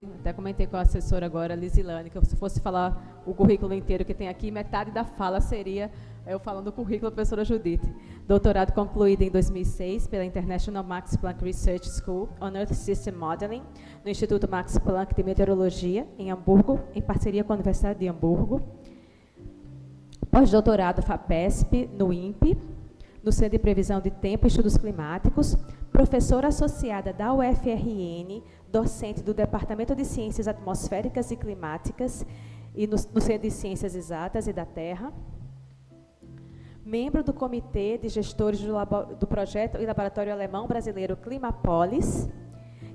Até comentei com a assessora agora, Lisilane, que se fosse falar o currículo inteiro que tem aqui, metade da fala seria eu falando o currículo da professora Judite. Doutorado concluído em 2006 pela International Max Planck Research School on Earth System Modeling, no Instituto Max Planck de Meteorologia, em Hamburgo, em parceria com a Universidade de Hamburgo. Pós-doutorado FAPESP, no INPE, no Centro de Previsão de Tempo e Estudos Climáticos, professora associada da UFRN, docente do Departamento de Ciências Atmosféricas e Climáticas e no Centro de Ciências Exatas e da Terra, membro do Comitê de Gestores do Projeto e Laboratório Alemão Brasileiro Climapolis,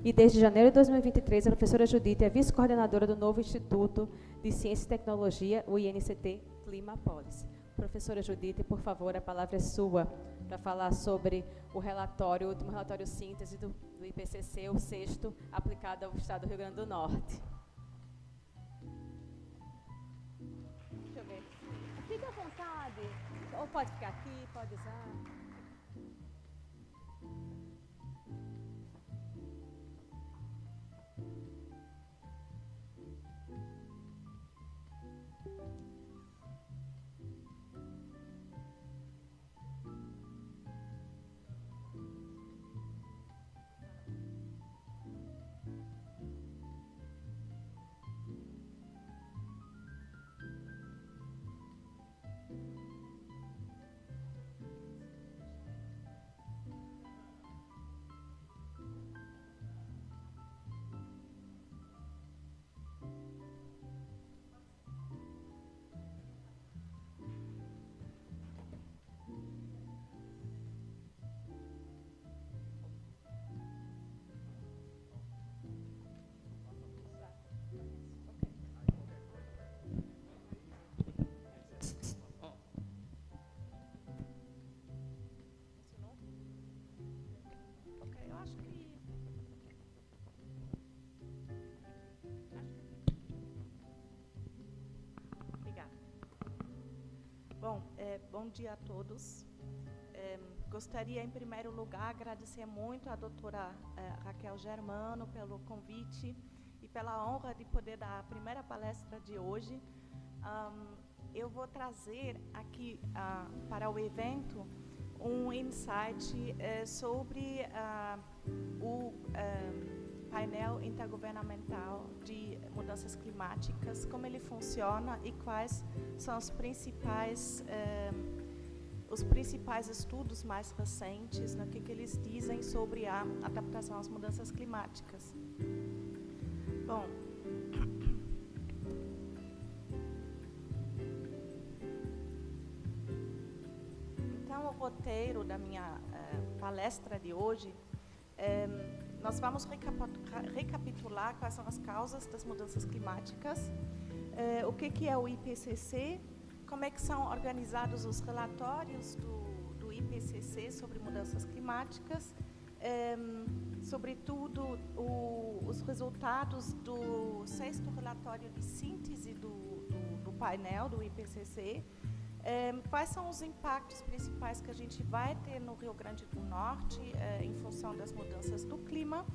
e desde janeiro de 2023 a professora Judite é vice-coordenadora do novo Instituto de Ciência e Tecnologia, o INCT Climapolis. Professora Judite, por favor, a palavra é sua para falar sobre o relatório, o último relatório síntese do IPCC, o sexto, aplicado ao Estado do Rio Grande do Norte. Deixa eu ver. Fique à vontade. Ou pode ficar aqui, pode usar. Bom, bom dia a todos. Gostaria, em primeiro lugar, agradecer muito à doutora Raquel Germano pelo convite e pela honra de poder dar a primeira palestra de hoje. Eu vou trazer aqui para o evento um insight sobre o painel intergovernamental de mudanças climáticas, como ele funciona e quais são os principais estudos mais recentes, né, que eles dizem sobre a adaptação às mudanças climáticas. Bom, então o roteiro da minha palestra de hoje nós vamos recapitular quais são as causas das mudanças climáticas, o que é o IPCC, como é que são organizados os relatórios do IPCC sobre mudanças climáticas, sobretudo os resultados do sexto relatório de síntese do painel do IPCC, quais são os impactos principais que a gente vai ter no Rio Grande do Norte em função das mudanças do clima,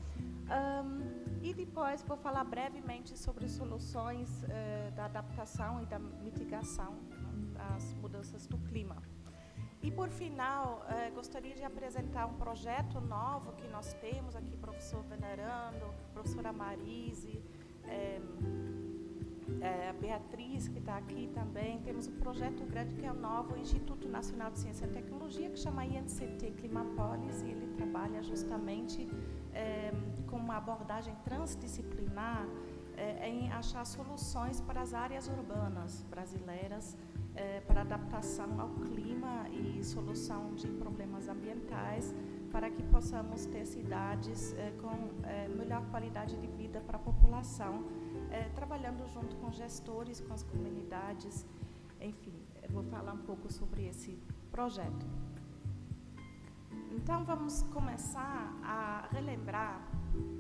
e depois vou falar brevemente sobre soluções da adaptação e da mitigação das mudanças do clima. E, por final, gostaria de apresentar um projeto novo que nós temos aqui, professor Venerando, professora Marise, a Beatriz, que está aqui também. Temos um projeto grande que é o novo Instituto Nacional de Ciência e Tecnologia, que chama INCT Climapolis, e ele trabalha justamente com uma abordagem transdisciplinar em achar soluções para as áreas urbanas brasileiras, para adaptação ao clima e solução de problemas ambientais, para que possamos ter cidades com melhor qualidade de vida para a população, trabalhando junto com gestores, com as comunidades, enfim, eu vou falar um pouco sobre esse projeto. Então, vamos começar a relembrar,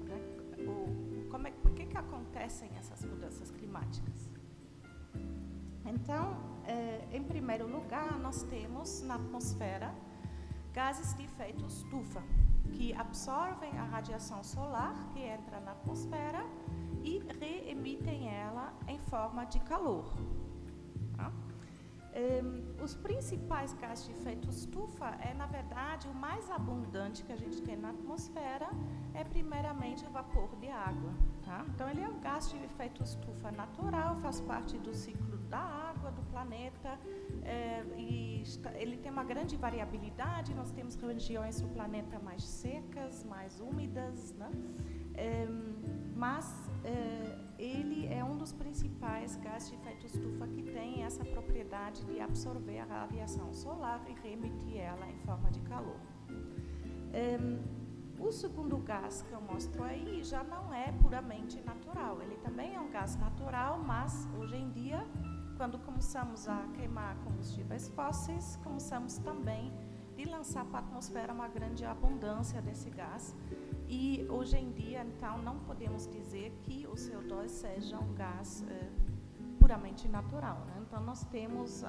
né, por que acontecem essas mudanças climáticas. Então, em primeiro lugar, nós temos na atmosfera gases de efeito estufa, que absorvem a radiação solar que entra na atmosfera e forma de calor. Tá? Os principais gases de efeito estufa na verdade, o mais abundante que a gente tem na atmosfera é, primeiramente, o vapor de água. Tá? Então, ele é um gás de efeito estufa natural, faz parte do ciclo da água, do planeta, ele tem uma grande variabilidade. Nós temos regiões do planeta mais secas, mais úmidas, né? Mas ele é um dos principais gases de efeito estufa que tem essa propriedade de absorver a radiação solar e reemitir ela em forma de calor. O segundo gás que eu mostro aí já não é puramente natural. Ele também é um gás natural, mas hoje em dia, quando começamos a queimar combustíveis fósseis, começamos também de lançar para a atmosfera uma grande abundância desse gás. E hoje em dia, então, não podemos dizer que o CO2 seja um gás puramente natural, né? Então, nós temos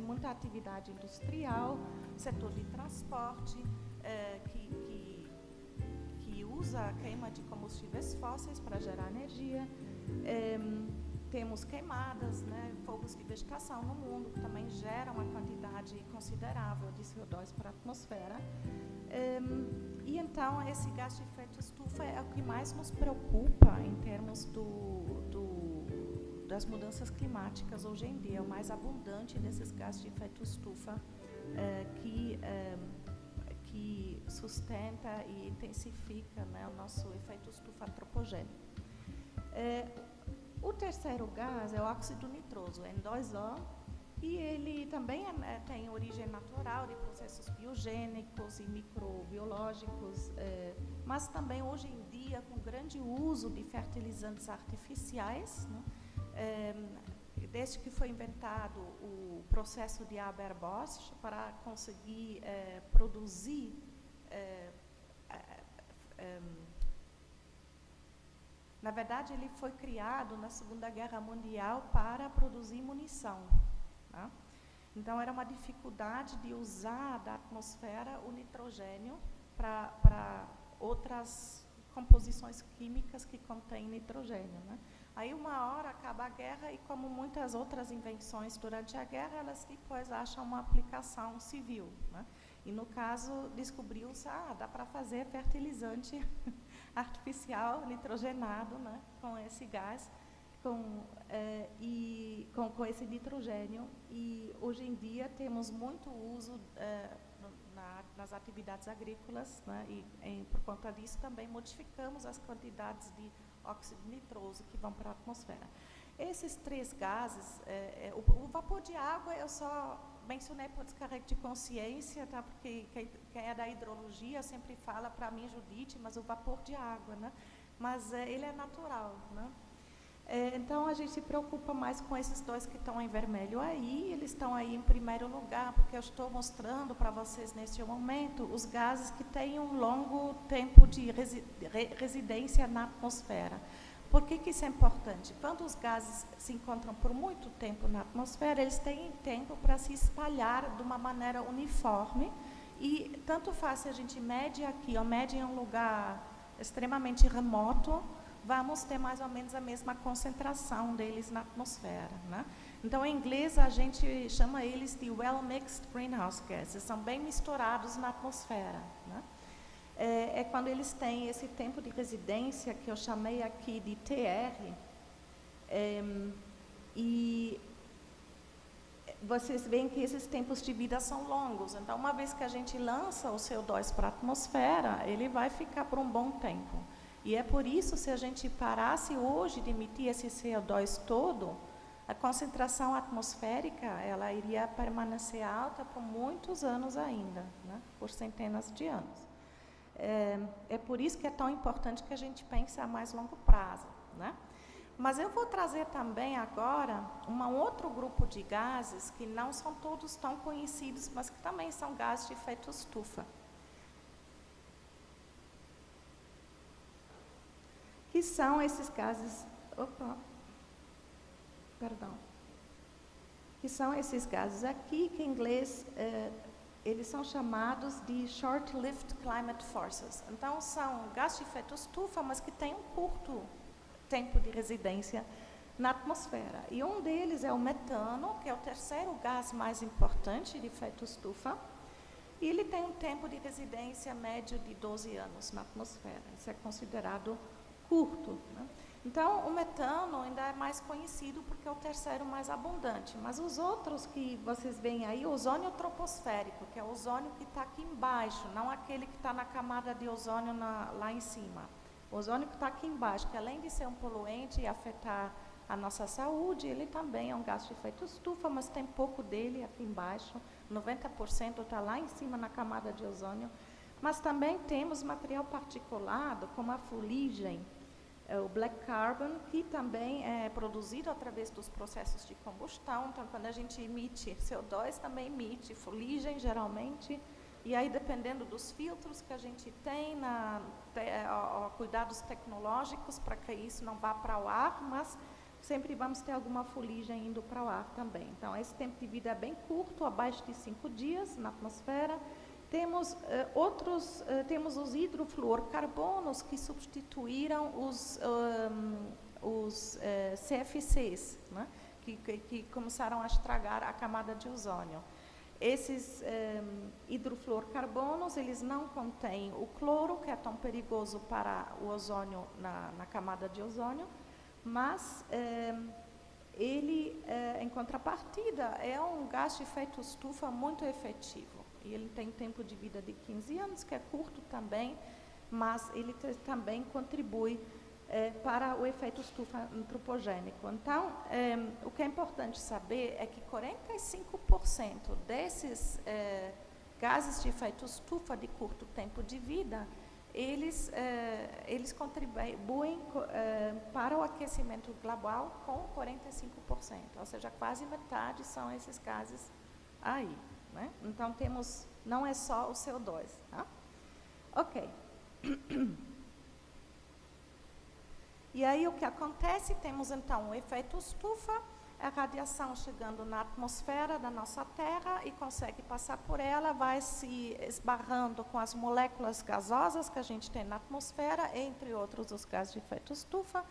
muita atividade industrial, setor de transporte, que usa a queima de combustíveis fósseis para gerar energia. Temos queimadas, né, fogos de vegetação no mundo, que também geram uma quantidade considerável de CO2 para a atmosfera. E então, esse gás de efeito estufa é o que mais nos preocupa em termos das mudanças climáticas hoje em dia. É o mais abundante desses gases de efeito estufa que sustenta e intensifica, né, o nosso efeito estufa antropogênico. O terceiro gás é o óxido nitroso, N2O, e ele também tem origem natural de processos biogênicos e microbiológicos, mas também hoje em dia com grande uso de fertilizantes artificiais, né? Desde que foi inventado o processo de Haber-Bosch para conseguir produzir na verdade, ele foi criado na Segunda Guerra Mundial para produzir munição. Tá? Então, era uma dificuldade de usar da atmosfera o nitrogênio para outras composições químicas que contêm nitrogênio. Né? Aí, uma hora, acaba a guerra e, como muitas outras invenções durante a guerra, elas depois acham uma aplicação civil. Né? E, no caso, descobriu-se, dá para fazer fertilizante artificial nitrogenado, né, com esse gás, com esse nitrogênio. E hoje em dia temos muito uso nas atividades agrícolas, né, e por conta disso também modificamos as quantidades de óxido nitroso que vão para a atmosfera. Esses três gases, o vapor de água eu só mencionei por descarrego de consciência, tá? Porque quem é da hidrologia sempre fala para mim, Judite, mas o vapor de água, né? Mas ele é natural, né? Então, a gente se preocupa mais com esses dois que estão em vermelho aí. Eles estão aí em primeiro lugar, porque eu estou mostrando para vocês, neste momento, os gases que têm um longo tempo de residência na atmosfera. Por que isso é importante? Quando os gases se encontram por muito tempo na atmosfera, eles têm tempo para se espalhar de uma maneira uniforme, e tanto faz se a gente mede aqui ou mede em um lugar extremamente remoto, vamos ter mais ou menos a mesma concentração deles na atmosfera. Né? Então, em inglês, a gente chama eles de well-mixed greenhouse gases, são bem misturados na atmosfera. Né? Quando eles têm esse tempo de residência, que eu chamei aqui de TR, e vocês veem que esses tempos de vida são longos. Então, uma vez que a gente lança o CO2 para a atmosfera, ele vai ficar por um bom tempo. E é por isso, se a gente parasse hoje de emitir esse CO2 todo, a concentração atmosférica ela iria permanecer alta por muitos anos ainda, né? Por centenas de anos. É por isso que é tão importante que a gente pense a mais longo prazo. Né? Mas eu vou trazer também agora um outro grupo de gases que não são todos tão conhecidos, mas que também são gases de efeito estufa. Que são esses gases... Que são esses gases aqui, que em inglês... eles são chamados de short-lived climate forces. Então, são gases de efeito estufa, mas que têm um curto tempo de residência na atmosfera. E um deles é o metano, que é o terceiro gás mais importante de efeito estufa, e ele tem um tempo de residência médio de 12 anos na atmosfera. Isso é considerado curto, né? Então, o metano ainda é mais conhecido porque é o terceiro mais abundante, mas os outros que vocês veem aí, o ozônio troposférico, que é o ozônio que está aqui embaixo, não aquele que está na camada de ozônio lá em cima. O ozônio que está aqui embaixo, que além de ser um poluente e afetar a nossa saúde, ele também é um gás de efeito estufa, mas tem pouco dele aqui embaixo, 90% está lá em cima na camada de ozônio. Mas também temos material particulado, como a fuligem, o black carbon, que também é produzido através dos processos de combustão. Então, quando a gente emite CO2, também emite fuligem, geralmente. E aí, dependendo dos filtros que a gente tem, cuidados tecnológicos para que isso não vá para o ar, mas sempre vamos ter alguma fuligem indo para o ar também. Então, esse tempo de vida é bem curto, abaixo de 5 dias na atmosfera. Temos temos os hidrofluorcarbonos que substituíram os CFCs, né, que começaram a estragar a camada de ozônio. Esses hidrofluorcarbonos, eles não contêm o cloro, que é tão perigoso para o ozônio na camada de ozônio, mas ele, em contrapartida, é um gás de efeito estufa muito efetivo. E ele tem tempo de vida de 15 anos, que é curto também, mas ele também contribui para o efeito estufa antropogênico. Então, o que é importante saber é que 45% desses gases de efeito estufa de curto tempo de vida, eles contribuem para o aquecimento global com 45%, ou seja, quase metade são esses gases aí, né? Então, não é só o CO2. Tá? Ok. E aí, o que acontece? Temos, então, o efeito estufa, a radiação chegando na atmosfera da nossa Terra e consegue passar por ela, vai se esbarrando com as moléculas gasosas que a gente tem na atmosfera, entre outros os gases de efeito estufa,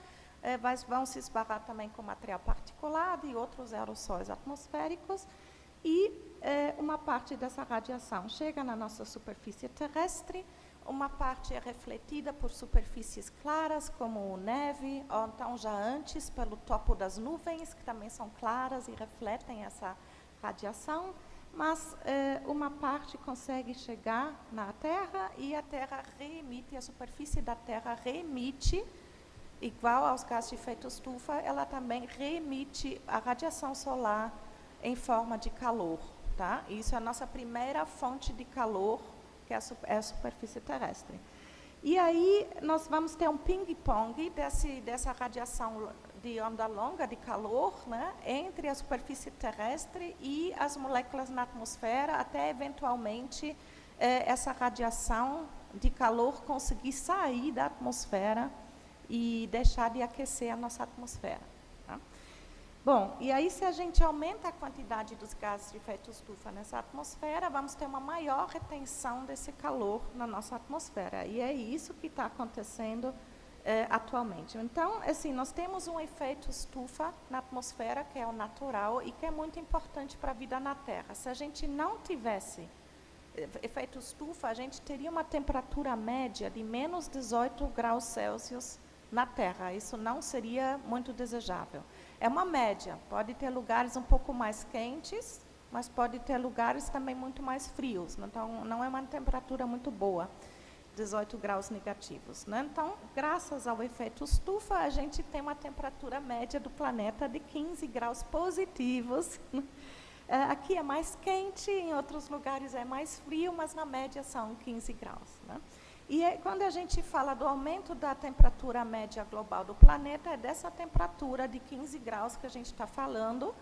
vão se esbarrar também com material particulado e outros aerossóis atmosféricos, e uma parte dessa radiação chega na nossa superfície terrestre, uma parte é refletida por superfícies claras, como neve, ou então já antes pelo topo das nuvens, que também são claras e refletem essa radiação, mas uma parte consegue chegar na Terra e a Terra reemite, a superfície da Terra reemite, igual aos gases de efeito estufa, ela também reemite a radiação solar em forma de calor. Tá? Isso é a nossa primeira fonte de calor, que é a superfície terrestre. E aí nós vamos ter um ping-pong dessa radiação de onda longa, de calor, né, entre a superfície terrestre e as moléculas na atmosfera, até eventualmente essa radiação de calor conseguir sair da atmosfera e deixar de aquecer a nossa atmosfera. Tá? Bom, e aí se a gente aumenta a quantidade dos gases de efeito estufa nessa atmosfera, vamos ter uma maior retenção desse calor na nossa atmosfera. E é isso que está acontecendo atualmente. Então, assim, nós temos um efeito estufa na atmosfera, que é o natural e que é muito importante para a vida na Terra. Se a gente não tivesse efeito estufa, a gente teria uma temperatura média de menos 18 graus Celsius na Terra. Isso não seria muito desejável. É uma média, pode ter lugares um pouco mais quentes, mas pode ter lugares também muito mais frios. Então, não é uma temperatura muito boa, 18 graus negativos. Né? Então, graças ao efeito estufa, a gente tem uma temperatura média do planeta de 15 graus positivos. Aqui é mais quente, em outros lugares é mais frio, mas na média são 15 graus. Né? E quando a gente fala do aumento da temperatura média global do planeta, é dessa temperatura de 15 graus que a gente está falando,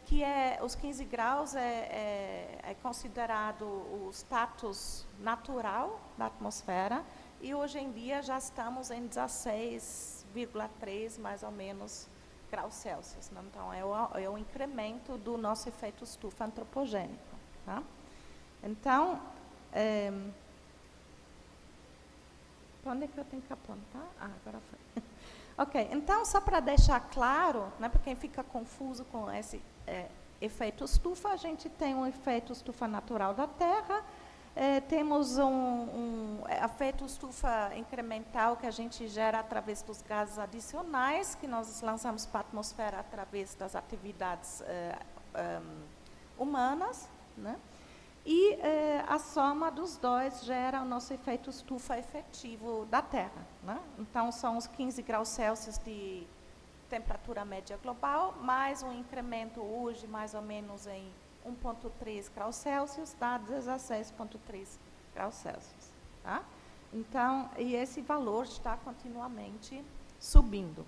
que os 15 graus é considerado o status natural da atmosfera, e hoje em dia já estamos em 16,3 mais ou menos graus Celsius. Né? Então, é o incremento do nosso efeito estufa antropogênico. Tá? Então, onde é que eu tenho que apontar? Ah, agora foi. Ok, então, só para deixar claro, né, para quem fica confuso com esse efeito estufa, a gente tem um efeito estufa natural da Terra, temos um efeito estufa incremental que a gente gera através dos gases adicionais, que nós lançamos para a atmosfera através das atividades humanas, né? E a soma dos dois gera o nosso efeito estufa efetivo da Terra, né? Então, são os 15 graus Celsius de temperatura média global, mais um incremento hoje, mais ou menos em 1,3 graus Celsius, dá 16,3 graus Celsius. Tá? Então, e esse valor está continuamente subindo.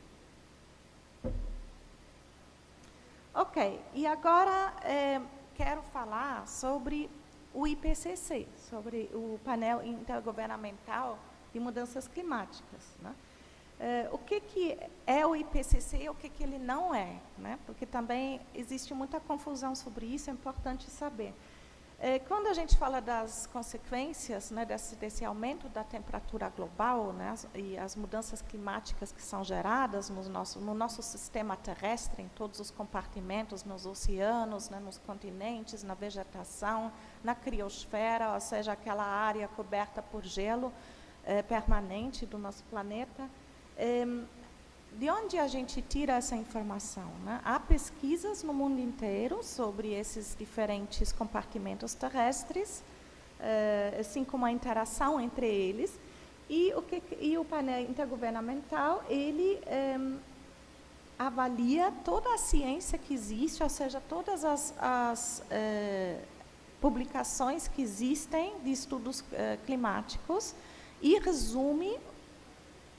Ok, e agora quero falar sobre o IPCC, sobre o painel intergovernamental de mudanças climáticas, né? O que é o IPCC e o que ele não é, né? Porque também existe muita confusão sobre isso, é importante saber. Quando a gente fala das consequências, né, desse aumento da temperatura global, né, e as mudanças climáticas que são geradas no nosso sistema terrestre, em todos os compartimentos, nos oceanos, né, nos continentes, na vegetação, na criosfera, ou seja, aquela área coberta por gelo permanente do nosso planeta, de onde a gente tira essa informação, né? Há pesquisas no mundo inteiro sobre esses diferentes compartimentos terrestres, assim como a interação entre eles, e o painel intergovernamental, ele avalia toda a ciência que existe, ou seja, todas as publicações que existem de estudos climáticos, e resume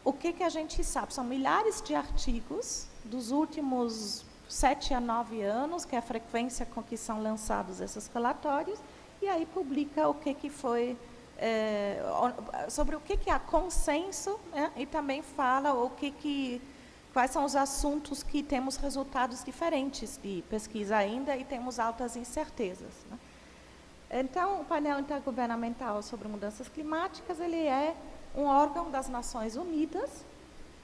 o que a gente sabe. São milhares de artigos dos últimos 7 a 9 anos, que é a frequência com que são lançados esses relatórios, e aí publica o que foi, sobre o que há consenso, né, e também fala quais são os assuntos que temos resultados diferentes de pesquisa ainda e temos altas incertezas, né. Então, o painel intergovernamental sobre mudanças climáticas, ele é um órgão das Nações Unidas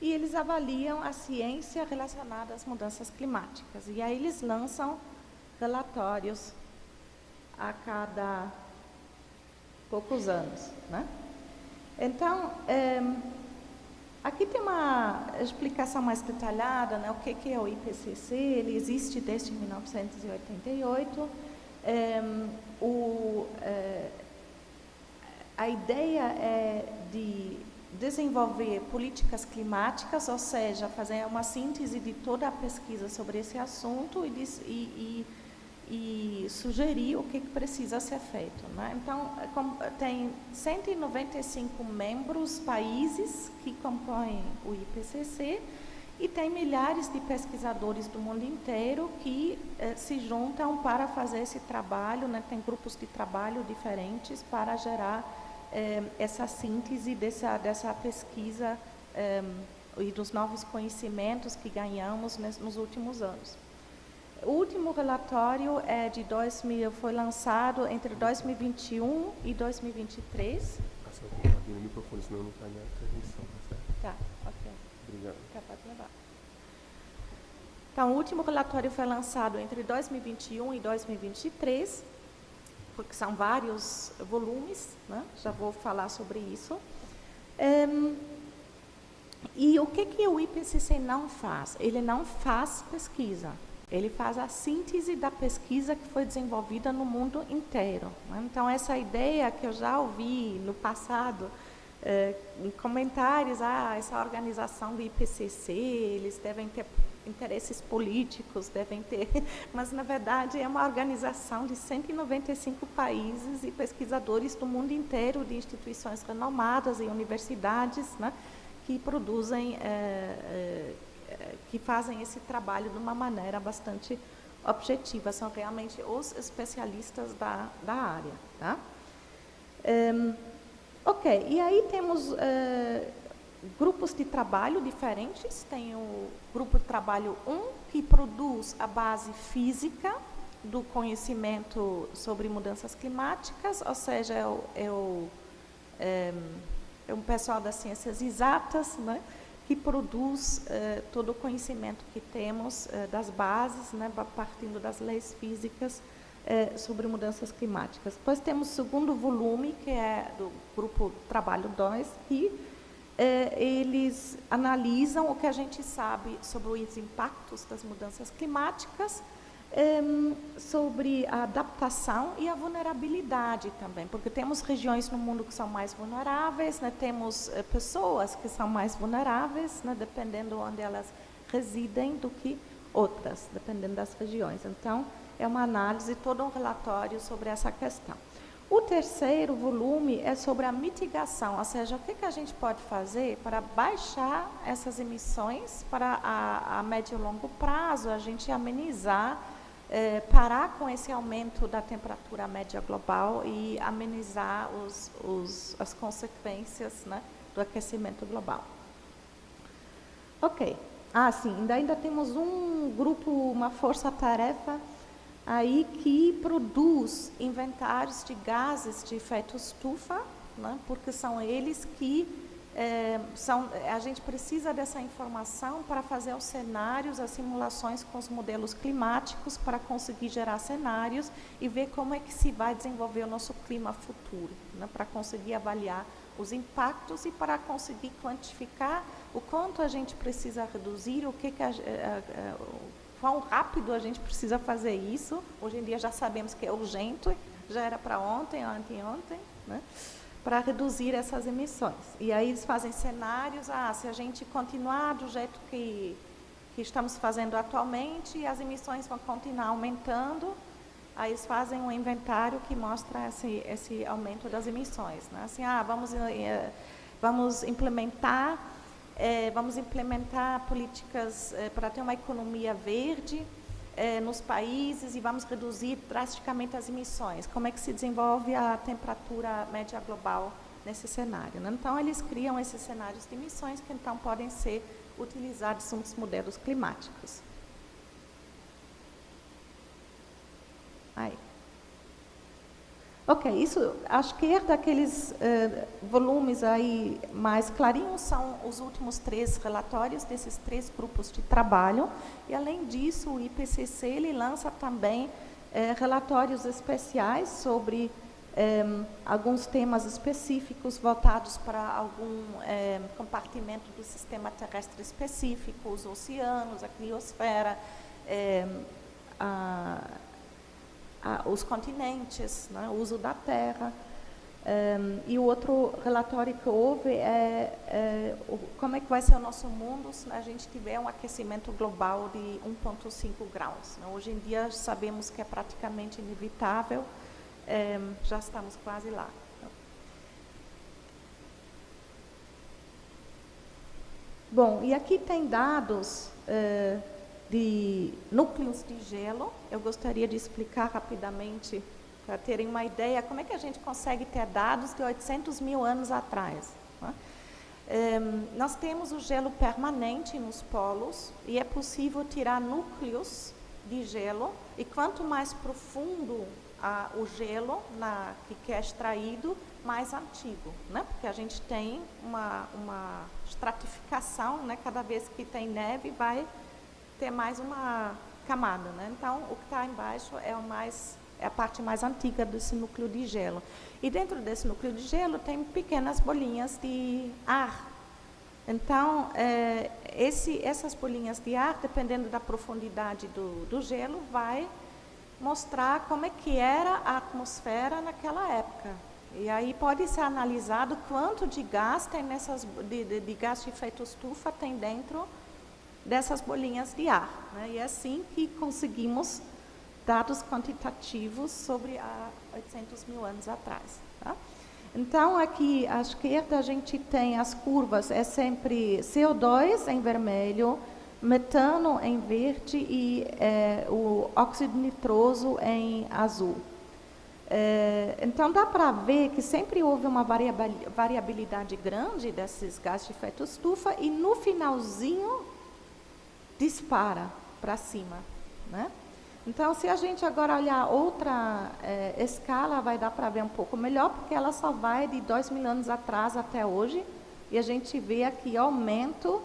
e eles avaliam a ciência relacionada às mudanças climáticas. E aí eles lançam relatórios a cada poucos anos, né? Então, aqui tem uma explicação mais detalhada, né? O que é o IPCC, ele existe desde 1988. A ideia é de desenvolver políticas climáticas, ou seja, fazer uma síntese de toda a pesquisa sobre esse assunto e sugerir o que precisa ser feito, né? Então, tem 195 países que compõem o IPCC e tem milhares de pesquisadores do mundo inteiro que se juntam para fazer esse trabalho, né? Tem grupos de trabalho diferentes para gerar essa síntese dessa pesquisa e dos novos conhecimentos que ganhamos nos últimos anos. O último relatório foi lançado entre 2021 e 2023. Passa um pouquinho no microfone, senão não está na transmissão, tá certo? Tá, ok. Obrigado. Pode levar. Então, o último relatório foi lançado entre 2021 e 2023, porque são vários volumes, né? Já vou falar sobre isso. E o que o IPCC não faz? Ele não faz pesquisa, ele faz a síntese da pesquisa que foi desenvolvida no mundo inteiro, né? Então, essa ideia que eu já ouvi no passado, em comentários, essa organização do IPCC, eles devem ter interesses políticos, mas na verdade é uma organização de 195 países e pesquisadores do mundo inteiro, de instituições renomadas e universidades, né, que produzem, que fazem esse trabalho de uma maneira bastante objetiva, são realmente os especialistas da área, tá? Ok, e aí temos grupos de trabalho diferentes. Tem o grupo de trabalho 1, que produz a base física do conhecimento sobre mudanças climáticas, ou seja, é um pessoal das ciências exatas, né, que produz todo o conhecimento que temos das bases, né, partindo das leis físicas sobre mudanças climáticas. Depois temos o segundo volume, que é do grupo Trabalho 2, que eles analisam o que a gente sabe sobre os impactos das mudanças climáticas, sobre a adaptação e a vulnerabilidade também, porque temos regiões no mundo que são mais vulneráveis, né, temos pessoas que são mais vulneráveis, né, dependendo onde elas residem, do que outras, dependendo das regiões. Então, é uma análise, todo um relatório sobre essa questão. O terceiro volume é sobre a mitigação, ou seja, o que a gente pode fazer para baixar essas emissões para a médio e longo prazo, a gente amenizar, parar com esse aumento da temperatura média global e amenizar as consequências, né, do aquecimento global. Ok. Sim, ainda temos um grupo, uma força-tarefa aí que produz inventários de gases de efeito estufa, né, porque são eles que a gente precisa dessa informação para fazer os cenários, as simulações com os modelos climáticos, para conseguir gerar cenários e ver como é que se vai desenvolver o nosso clima futuro, né, para conseguir avaliar os impactos e para conseguir quantificar o quanto a gente precisa reduzir, quão rápido a gente precisa fazer isso. Hoje em dia já sabemos que é urgente, já era para ontem, anteontem, né, para reduzir essas emissões. E aí eles fazem cenários, se a gente continuar do jeito que estamos fazendo atualmente, as emissões vão continuar aumentando. Aí eles fazem um inventário que mostra esse aumento das emissões, né? Assim, vamos implementar políticas para ter uma economia verde nos países e vamos reduzir drasticamente as emissões. Como é que se desenvolve a temperatura média global nesse cenário, né? Então, eles criam esses cenários de emissões que, então, podem ser utilizados nos modelos climáticos. Aí. Ok, isso, à esquerda, aqueles volumes aí mais clarinhos são os últimos 3 relatórios desses 3 grupos de trabalho. E, além disso, o IPCC ele lança também relatórios especiais sobre alguns temas específicos voltados para algum compartimento do sistema terrestre específico, os oceanos, a criosfera, os continentes, né, o uso da terra. E o outro relatório que houve como é que vai ser o nosso mundo se a gente tiver um aquecimento global de 1,5 graus. Né? Hoje em dia sabemos que é praticamente inevitável, já estamos quase lá. Bom, e aqui tem dados de núcleos de gelo. Eu gostaria de explicar rapidamente, para terem uma ideia, como é que a gente consegue ter dados de 800 mil anos atrás. Né? Nós temos o gelo permanente nos polos e é possível tirar núcleos de gelo, e quanto mais profundo o gelo que é extraído, mais antigo, né? Porque a gente tem uma estratificação, né? Cada vez que tem neve vai ter mais uma camada, né? Então, o que está embaixo é a parte mais antiga desse núcleo de gelo. E dentro desse núcleo de gelo tem pequenas bolinhas de ar. Então, essas bolinhas de ar, dependendo da profundidade do gelo, vai mostrar como é que era a atmosfera naquela época. E aí pode ser analisado quanto de gás tem de gás de efeito estufa tem dentro dessas bolinhas de ar, né? E é assim que conseguimos dados quantitativos sobre há 800 mil anos atrás. Tá? Então, aqui à esquerda a gente tem as curvas, é sempre CO2 em vermelho, metano em verde e o óxido nitroso em azul. Então, dá para ver que sempre houve uma variabilidade grande desses gases de efeito estufa e no finalzinho dispara para cima, né? Então, se a gente agora olhar outra escala, vai dar para ver um pouco melhor, porque ela só vai de 2 mil anos atrás até hoje, e a gente vê aqui aumento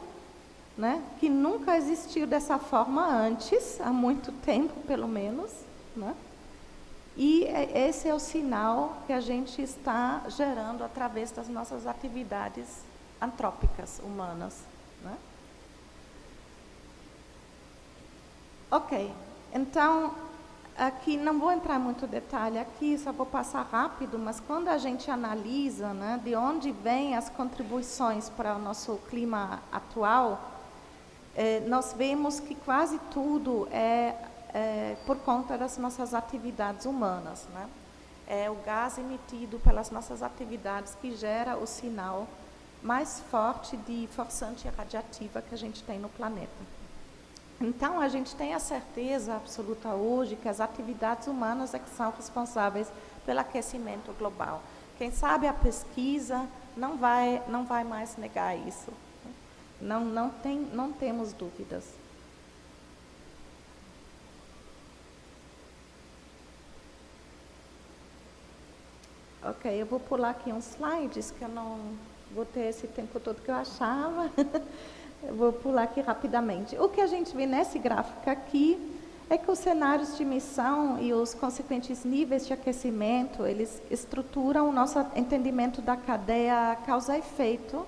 né, que nunca existiu dessa forma antes, há muito tempo pelo menos, né? E esse é o sinal que a gente está gerando através das nossas atividades antrópicas humanas, né? Ok, então, aqui não vou entrar muito em detalhe aqui, só vou passar rápido, mas quando a gente analisa, né, de onde vêm as contribuições para o nosso clima atual, nós vemos que quase tudo é por conta das nossas atividades humanas, né? É o gás emitido pelas nossas atividades que gera o sinal mais forte de forçante radiativa que a gente tem no planeta. Então, a gente tem a certeza absoluta hoje que as atividades humanas é que são responsáveis pelo aquecimento global. Quem sabe a pesquisa não vai mais negar isso. Não temos dúvidas. Ok, eu vou pular aqui uns slides, que eu não vou ter esse tempo todo que eu achava. Eu vou pular aqui rapidamente. O que a gente vê nesse gráfico aqui é que os cenários de emissão e os consequentes níveis de aquecimento, eles estruturam o nosso entendimento da cadeia causa-efeito,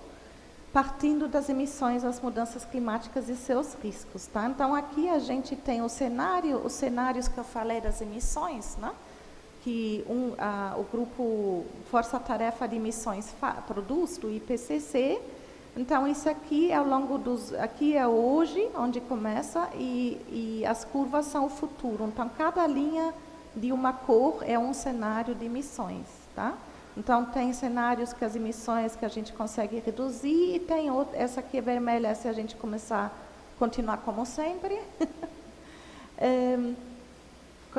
partindo das emissões, das mudanças climáticas e seus riscos, tá? Então, aqui a gente tem os cenários que eu falei das emissões, né? Que o grupo Força Tarefa de Emissões produz, do IPCC. Então, isso aqui aqui é hoje, onde começa, e as curvas são o futuro. Então, cada linha de uma cor é um cenário de emissões, tá? Então, tem cenários que as emissões que a gente consegue reduzir, e tem essa aqui é vermelha, se a gente continuar como sempre.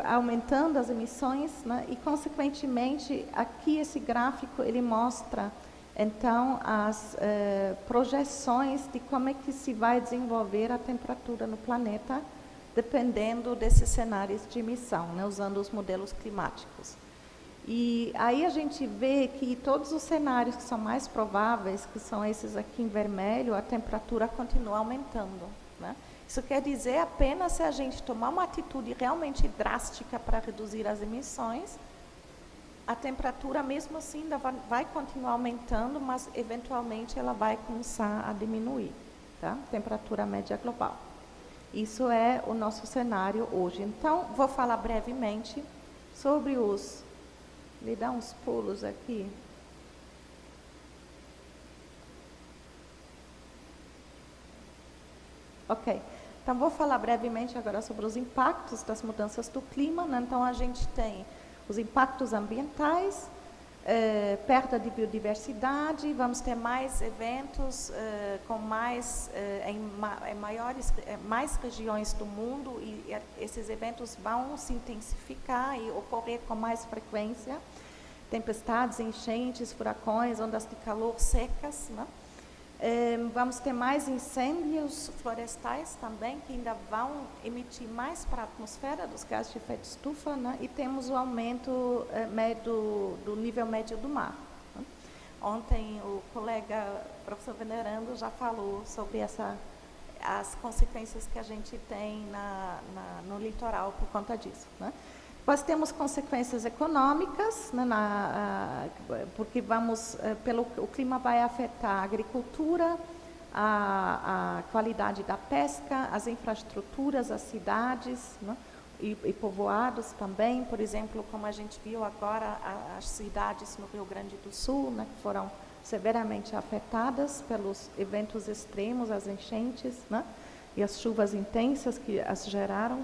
Aumentando as emissões, né? E, consequentemente, aqui esse gráfico, ele mostra, então, as projeções de como é que se vai desenvolver a temperatura no planeta, dependendo desses cenários de emissão, né? Usando os modelos climáticos. E aí a gente vê que todos os cenários que são mais prováveis, que são esses aqui em vermelho, a temperatura continua aumentando, né? Isso quer dizer apenas se a gente tomar uma atitude realmente drástica para reduzir as emissões, a temperatura mesmo assim ainda vai continuar aumentando, mas eventualmente ela vai começar a diminuir, tá? Temperatura média global. Isso é o nosso cenário hoje. Então, vou falar brevemente sobre os... Vou dar uns pulos aqui. Ok. Então, vou falar brevemente agora sobre os impactos das mudanças do clima, né? Então, a gente tem os impactos ambientais, perda de biodiversidade, vamos ter mais eventos com mais regiões do mundo, e esses eventos vão se intensificar e ocorrer com mais frequência. Tempestades, enchentes, furacões, ondas de calor secas, né? Vamos ter mais incêndios florestais também, que ainda vão emitir mais para a atmosfera dos gases de efeito estufa, né? E temos o aumento do nível médio do mar, né? Ontem o colega professor Venerando já falou sobre as consequências que a gente tem no litoral por conta disso, né? Nós temos consequências econômicas, né, porque o clima vai afetar a agricultura, a qualidade da pesca, as infraestruturas, as cidades, né, e povoados também. Por exemplo, como a gente viu agora, as cidades no Rio Grande do Sul, né, que foram severamente afetadas pelos eventos extremos, as enchentes, né, e as chuvas intensas que as geraram.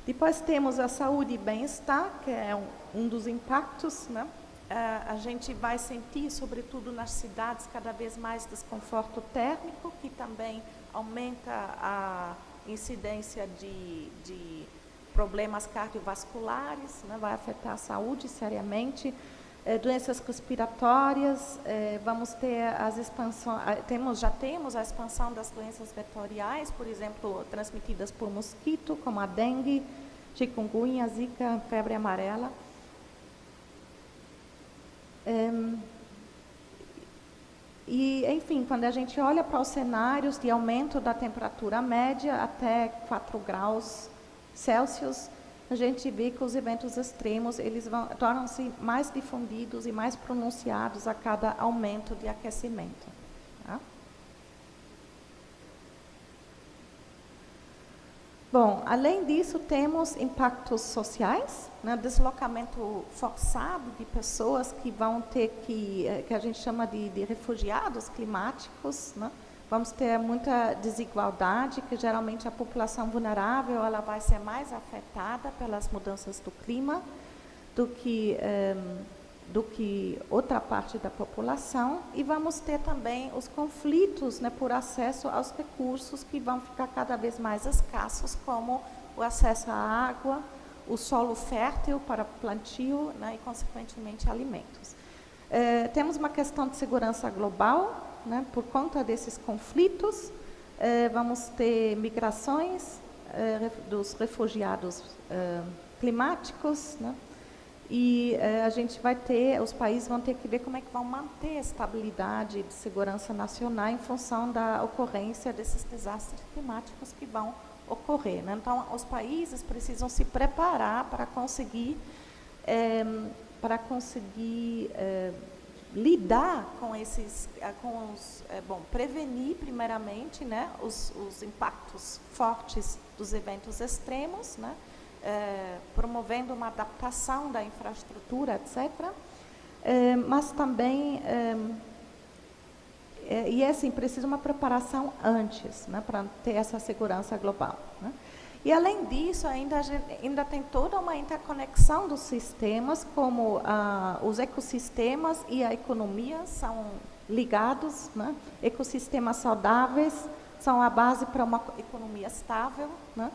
Depois temos a saúde e bem-estar, que é um dos impactos, né? A gente vai sentir, sobretudo nas cidades, cada vez mais desconforto térmico, que também aumenta a incidência de problemas cardiovasculares, né? Vai afetar a saúde seriamente. Doenças respiratórias, vamos ter as expansões, já temos a expansão das doenças vetoriais, por exemplo, transmitidas por mosquito, como a dengue, chikungunya, zika, febre amarela. E, enfim, quando a gente olha para os cenários de aumento da temperatura média até 4 graus Celsius, a gente vê que os eventos extremos eles tornam-se mais difundidos e mais pronunciados a cada aumento de aquecimento. Tá? Bom, além disso, temos impactos sociais, né, deslocamento forçado de pessoas que vão ter que a gente chama de refugiados climáticos, né? Vamos ter muita desigualdade, que geralmente a população vulnerável ela vai ser mais afetada pelas mudanças do clima do que outra parte da população, e vamos ter também os conflitos, né, por acesso aos recursos que vão ficar cada vez mais escassos, como o acesso à água, o solo fértil para plantio, né, e, consequentemente, alimentos. Temos uma questão de segurança global, né, por conta desses conflitos. Vamos ter migrações dos refugiados climáticos, né, e a gente vai ter, os países vão ter que ver como é que vão manter a estabilidade de segurança nacional em função da ocorrência desses desastres climáticos que vão ocorrer, né? Então, os países precisam se preparar para conseguir lidar com esses, prevenir primeiramente, né, os impactos fortes dos eventos extremos, né? Promovendo uma adaptação da infraestrutura, etc. Mas também, precisa uma preparação antes, né, para ter essa segurança global, né? E, além disso, ainda tem toda uma interconexão dos sistemas, como os ecossistemas e a economia são ligados, né? Ecossistemas saudáveis são a base para uma economia estável, né?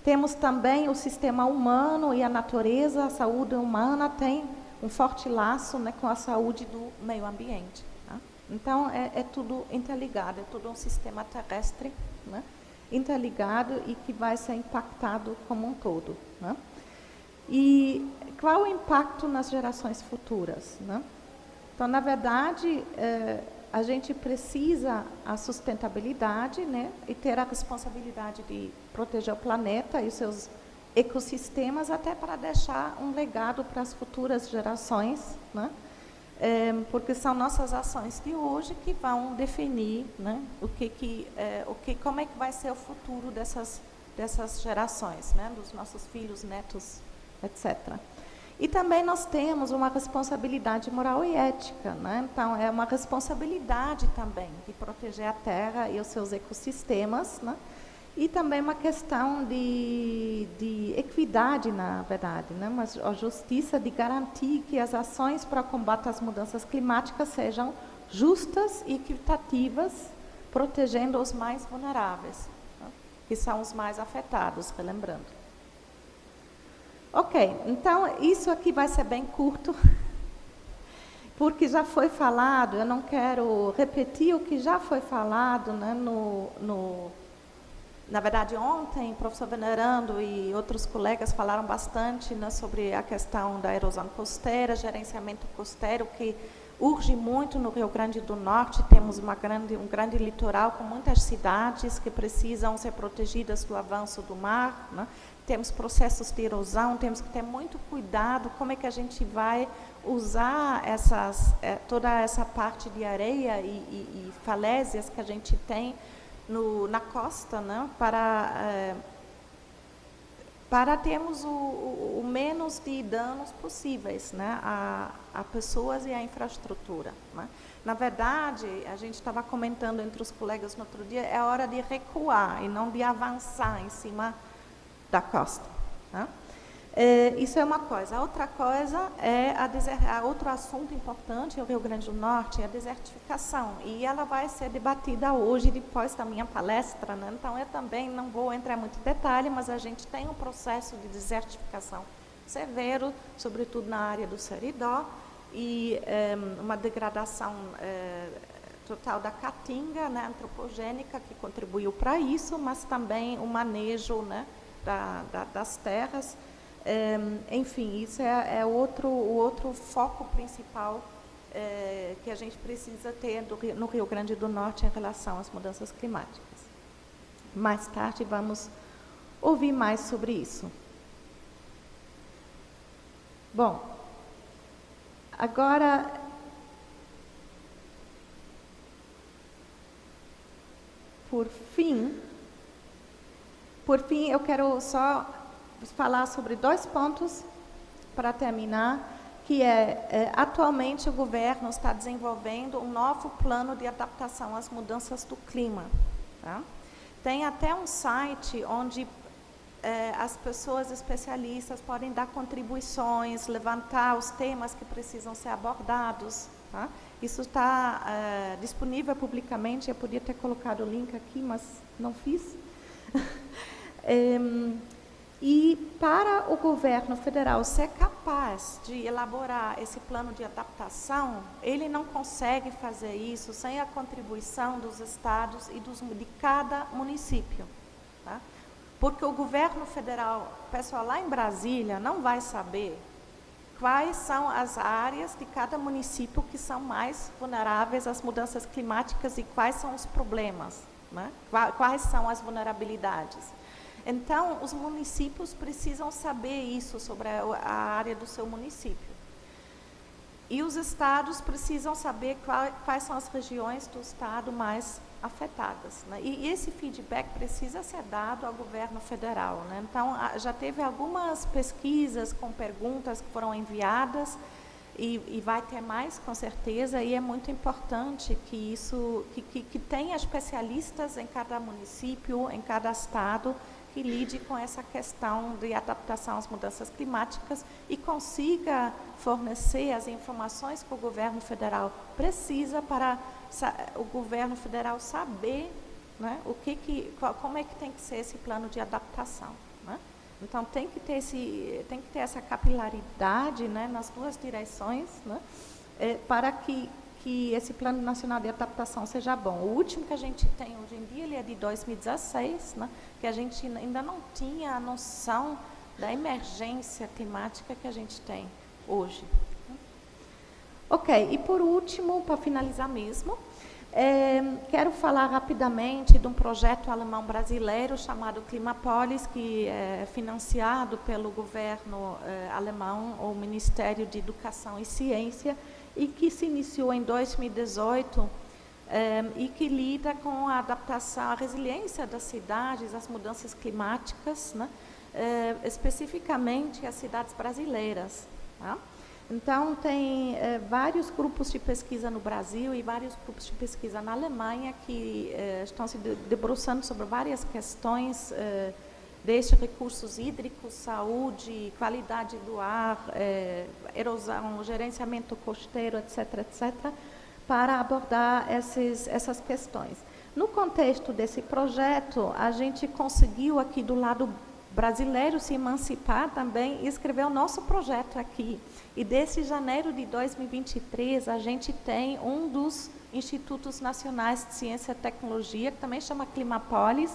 Temos também o sistema humano e a natureza, a saúde humana tem um forte laço, né, com a saúde do meio ambiente. Tá? Então, é tudo interligado, é tudo um sistema terrestre, né, interligado e que vai ser impactado como um todo. Né? E qual o impacto nas gerações futuras? Né? Então, na verdade, a gente precisa a sustentabilidade, né, e ter a responsabilidade de proteger o planeta e os seus ecossistemas, até para deixar um legado para as futuras gerações, né, porque são nossas ações de hoje que vão definir, né, como é que vai ser o futuro dessas gerações, né, dos nossos filhos, netos, etc. E também nós temos uma responsabilidade moral e ética, né? Então, é uma responsabilidade também de proteger a Terra e os seus ecossistemas, né? E também uma questão de equidade, na verdade, né? Mas a justiça de garantir que as ações para o combate às mudanças climáticas sejam justas e equitativas, protegendo os mais vulneráveis, né? Que são os mais afetados, relembrando. Ok, então isso aqui vai ser bem curto, porque já foi falado, eu não quero repetir o que já foi falado, né, na verdade, ontem, o professor Venerando e outros colegas falaram bastante, né, sobre a questão da erosão costeira, gerenciamento costeiro, que urge muito no Rio Grande do Norte. Temos um grande litoral com muitas cidades que precisam ser protegidas do avanço do mar, né? Temos processos de erosão, temos que ter muito cuidado como é que a gente vai usar toda essa parte de areia e falésias que a gente tem na costa, né, para termos o menos de danos possíveis, né, a pessoas e a infraestrutura. Né. Na verdade, a gente estava comentando entre os colegas no outro dia, é hora de recuar e não de avançar em cima da costa. Tá? Isso é uma coisa. A outra coisa é outro assunto importante no Rio Grande do Norte, é a desertificação. E ela vai ser debatida hoje, depois da minha palestra, né? Então, eu também não vou entrar muito em detalhe, mas a gente tem um processo de desertificação severo, sobretudo na área do Seridó, e uma degradação total da caatinga, né, antropogênica, que contribuiu para isso, mas também o manejo, né, das terras. Enfim, isso é o outro foco principal que a gente precisa ter no Rio Grande do Norte em relação às mudanças climáticas. Mais tarde vamos ouvir mais sobre isso. Bom, agora por fim, eu quero só falar sobre 2 pontos para terminar, que atualmente o governo está desenvolvendo um novo plano de adaptação às mudanças do clima. Tá? Tem até um site onde as pessoas especialistas podem dar contribuições, levantar os temas que precisam ser abordados. Tá? Isso está disponível publicamente, eu podia ter colocado o link aqui, mas não fiz. E para o governo federal ser capaz de elaborar esse plano de adaptação, ele não consegue fazer isso sem a contribuição dos estados e de cada município. Tá? Porque o governo federal, o pessoal lá em Brasília, não vai saber quais são as áreas de cada município que são mais vulneráveis às mudanças climáticas e quais são os problemas, né? Quais são as vulnerabilidades. Então, os municípios precisam saber isso sobre a área do seu município. E os estados precisam saber quais são as regiões do estado mais afetadas. Né? E esse feedback precisa ser dado ao governo federal. Né? Então, já teve algumas pesquisas com perguntas que foram enviadas e vai ter mais, com certeza, e é muito importante que tenha especialistas em cada município, em cada estado, que lide com essa questão de adaptação às mudanças climáticas e consiga fornecer as informações que o governo federal precisa para o governo federal saber, né, como é que tem que ser esse plano de adaptação. Né? Então, tem que ter essa capilaridade, né, nas 2 direções, né, para que esse Plano Nacional de Adaptação seja bom. O último que a gente tem hoje em dia, ele é de 2016, né, que a gente ainda não tinha a noção da emergência climática que a gente tem hoje. Ok, e por último, para finalizar mesmo, quero falar rapidamente de um projeto alemão brasileiro chamado Climapolis, que é financiado pelo governo alemão, o Ministério de Educação e Ciência, e que se iniciou em 2018 e que lida com a adaptação, a resiliência das cidades às mudanças climáticas, né, especificamente as cidades brasileiras. Tá? Então, tem vários grupos de pesquisa no Brasil e vários grupos de pesquisa na Alemanha que estão se debruçando sobre várias questões, desde recursos hídricos, saúde, qualidade do ar, erosão, gerenciamento costeiro, etc., para abordar essas questões. No contexto desse projeto, a gente conseguiu aqui do lado brasileiro se emancipar também e escrever o nosso projeto aqui. E desde janeiro de 2023, a gente tem um dos Institutos Nacionais de Ciência e Tecnologia, que também chama Climapolis.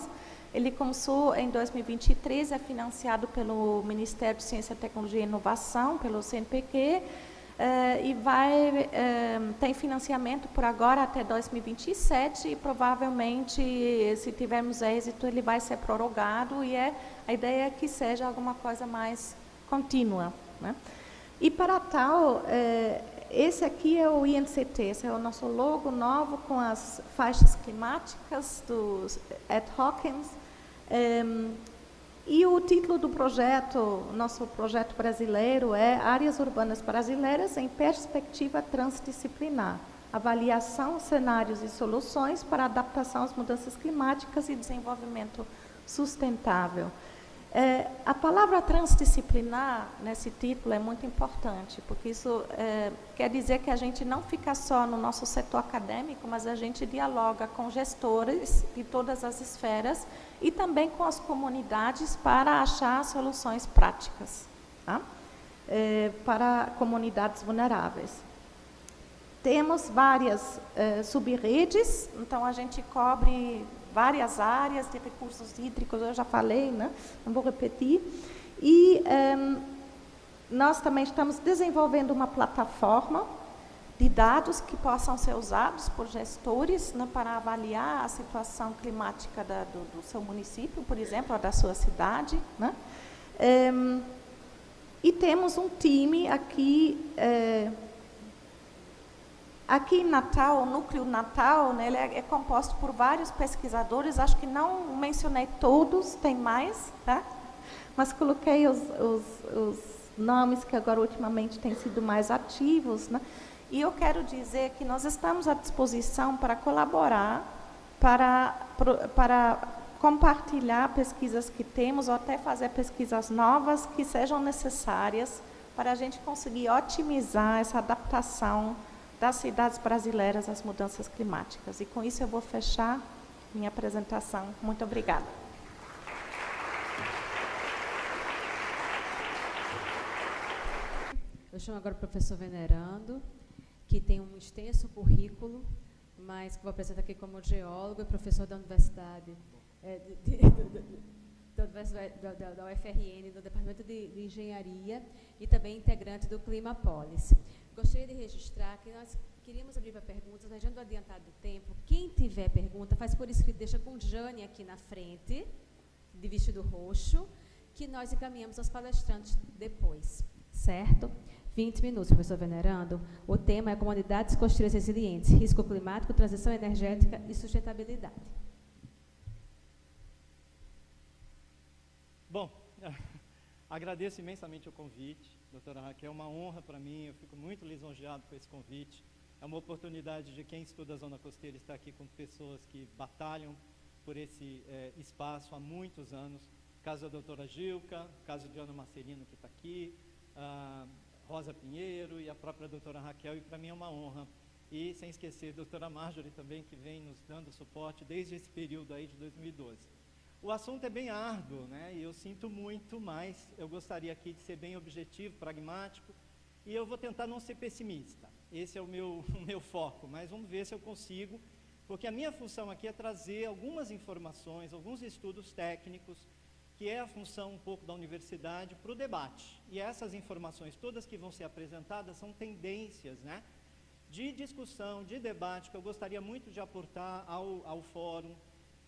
Ele começou em 2023, é financiado pelo Ministério de Ciência, Tecnologia e Inovação, pelo CNPq, e tem financiamento por agora até 2027 e provavelmente, se tivermos êxito, ele vai ser prorrogado e a ideia é que seja alguma coisa mais contínua. Né? E para tal, esse aqui é o INCT, esse é o nosso logo novo com as faixas climáticas dos Ed Hawkins. E o título do projeto, nosso projeto brasileiro, é Áreas Urbanas Brasileiras em Perspectiva Transdisciplinar. Avaliação, cenários e soluções para adaptação às mudanças climáticas e desenvolvimento sustentável. A palavra transdisciplinar nesse título é muito importante, porque isso quer dizer que a gente não fica só no nosso setor acadêmico, mas a gente dialoga com gestores de todas as esferas e também com as comunidades para achar soluções práticas, tá? Para comunidades vulneráveis. Temos várias sub-redes, então a gente cobre várias áreas de recursos hídricos, eu já falei, né? Não vou repetir. E nós também estamos desenvolvendo uma plataforma de dados que possam ser usados por gestores, né, para avaliar a situação climática do seu município, por exemplo, ou da sua cidade, né? E temos um time aqui, aqui em Natal, o Núcleo Natal, né, ele é composto por vários pesquisadores, acho que não mencionei todos, tem mais, tá? Mas coloquei os nomes que agora ultimamente têm sido mais ativos, né? E eu quero dizer que nós estamos à disposição para colaborar, para compartilhar pesquisas que temos, ou até fazer pesquisas novas que sejam necessárias para a gente conseguir otimizar essa adaptação das cidades brasileiras às mudanças climáticas. E com isso eu vou fechar minha apresentação. Muito obrigada. Eu chamo agora o professor Venerando, que tem um extenso currículo, mas que vou apresentar aqui como geólogo e professor da Universidade, da UFRN, do Departamento de Engenharia, e também integrante do Climapolis. Gostaria de registrar que nós queríamos abrir para perguntas, mas já não adiantado do tempo. Quem tiver pergunta, faz por escrito, deixa com Jane aqui na frente, de vestido roxo, que nós encaminhamos aos palestrantes depois, certo? 20 minutos, professor Venerando. O tema é Comunidades Costeiras Resilientes, Risco Climático, Transição Energética e Sustentabilidade. Bom, agradeço imensamente o convite, doutora Raquel, é uma honra para mim, eu fico muito lisonjeado com esse convite. É uma oportunidade de quem estuda a Zona Costeira estar aqui com pessoas que batalham por esse espaço há muitos anos. Caso da doutora Gilca, caso de Ana Marcelino, que está aqui, Rosa Pinheiro e a própria doutora Raquel, e para mim é uma honra. E sem esquecer a doutora Marjorie também, que vem nos dando suporte desde esse período aí de 2012. O assunto é bem árduo, né? E eu sinto muito, mas eu gostaria aqui de ser bem objetivo, pragmático, e eu vou tentar não ser pessimista. Esse é o meu foco, mas vamos ver se eu consigo, porque a minha função aqui é trazer algumas informações, alguns estudos técnicos, que é a função um pouco da universidade, para o debate. E essas informações todas que vão ser apresentadas são tendências, né, de discussão, de debate, que eu gostaria muito de aportar ao fórum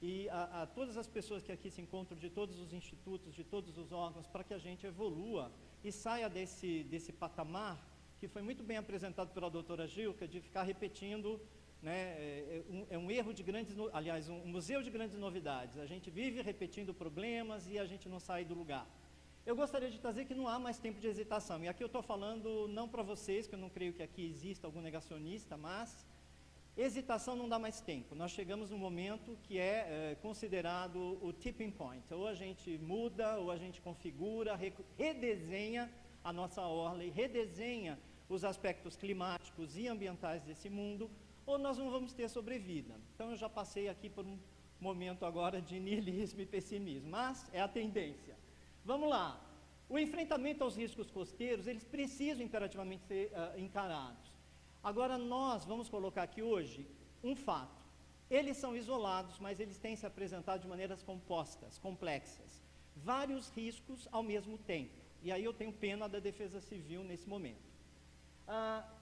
e a todas as pessoas que aqui se encontram, de todos os institutos, de todos os órgãos, para que a gente evolua e saia desse patamar, que foi muito bem apresentado pela doutora Gilca, de ficar repetindo, né, é um erro de grandes, aliás, um museu de grandes novidades. A gente vive repetindo problemas e a gente não sai do lugar. Eu gostaria de trazer que não há mais tempo de hesitação. E aqui eu estou falando não para vocês, que eu não creio que aqui exista algum negacionista, mas hesitação não dá mais tempo. Nós chegamos num momento que é considerado o tipping point. Ou a gente muda, ou a gente configura, redesenha a nossa orla e redesenha os aspectos climáticos e ambientais desse mundo, ou nós não vamos ter sobrevida. Então eu já passei aqui por um momento agora de niilismo e pessimismo, mas é a tendência. Vamos lá. O enfrentamento aos riscos costeiros, eles precisam imperativamente ser encarados. Agora nós vamos colocar aqui hoje um fato. Eles são isolados, mas eles têm se apresentado de maneiras compostas, complexas. Vários riscos ao mesmo tempo. E aí eu tenho pena da Defesa Civil nesse momento.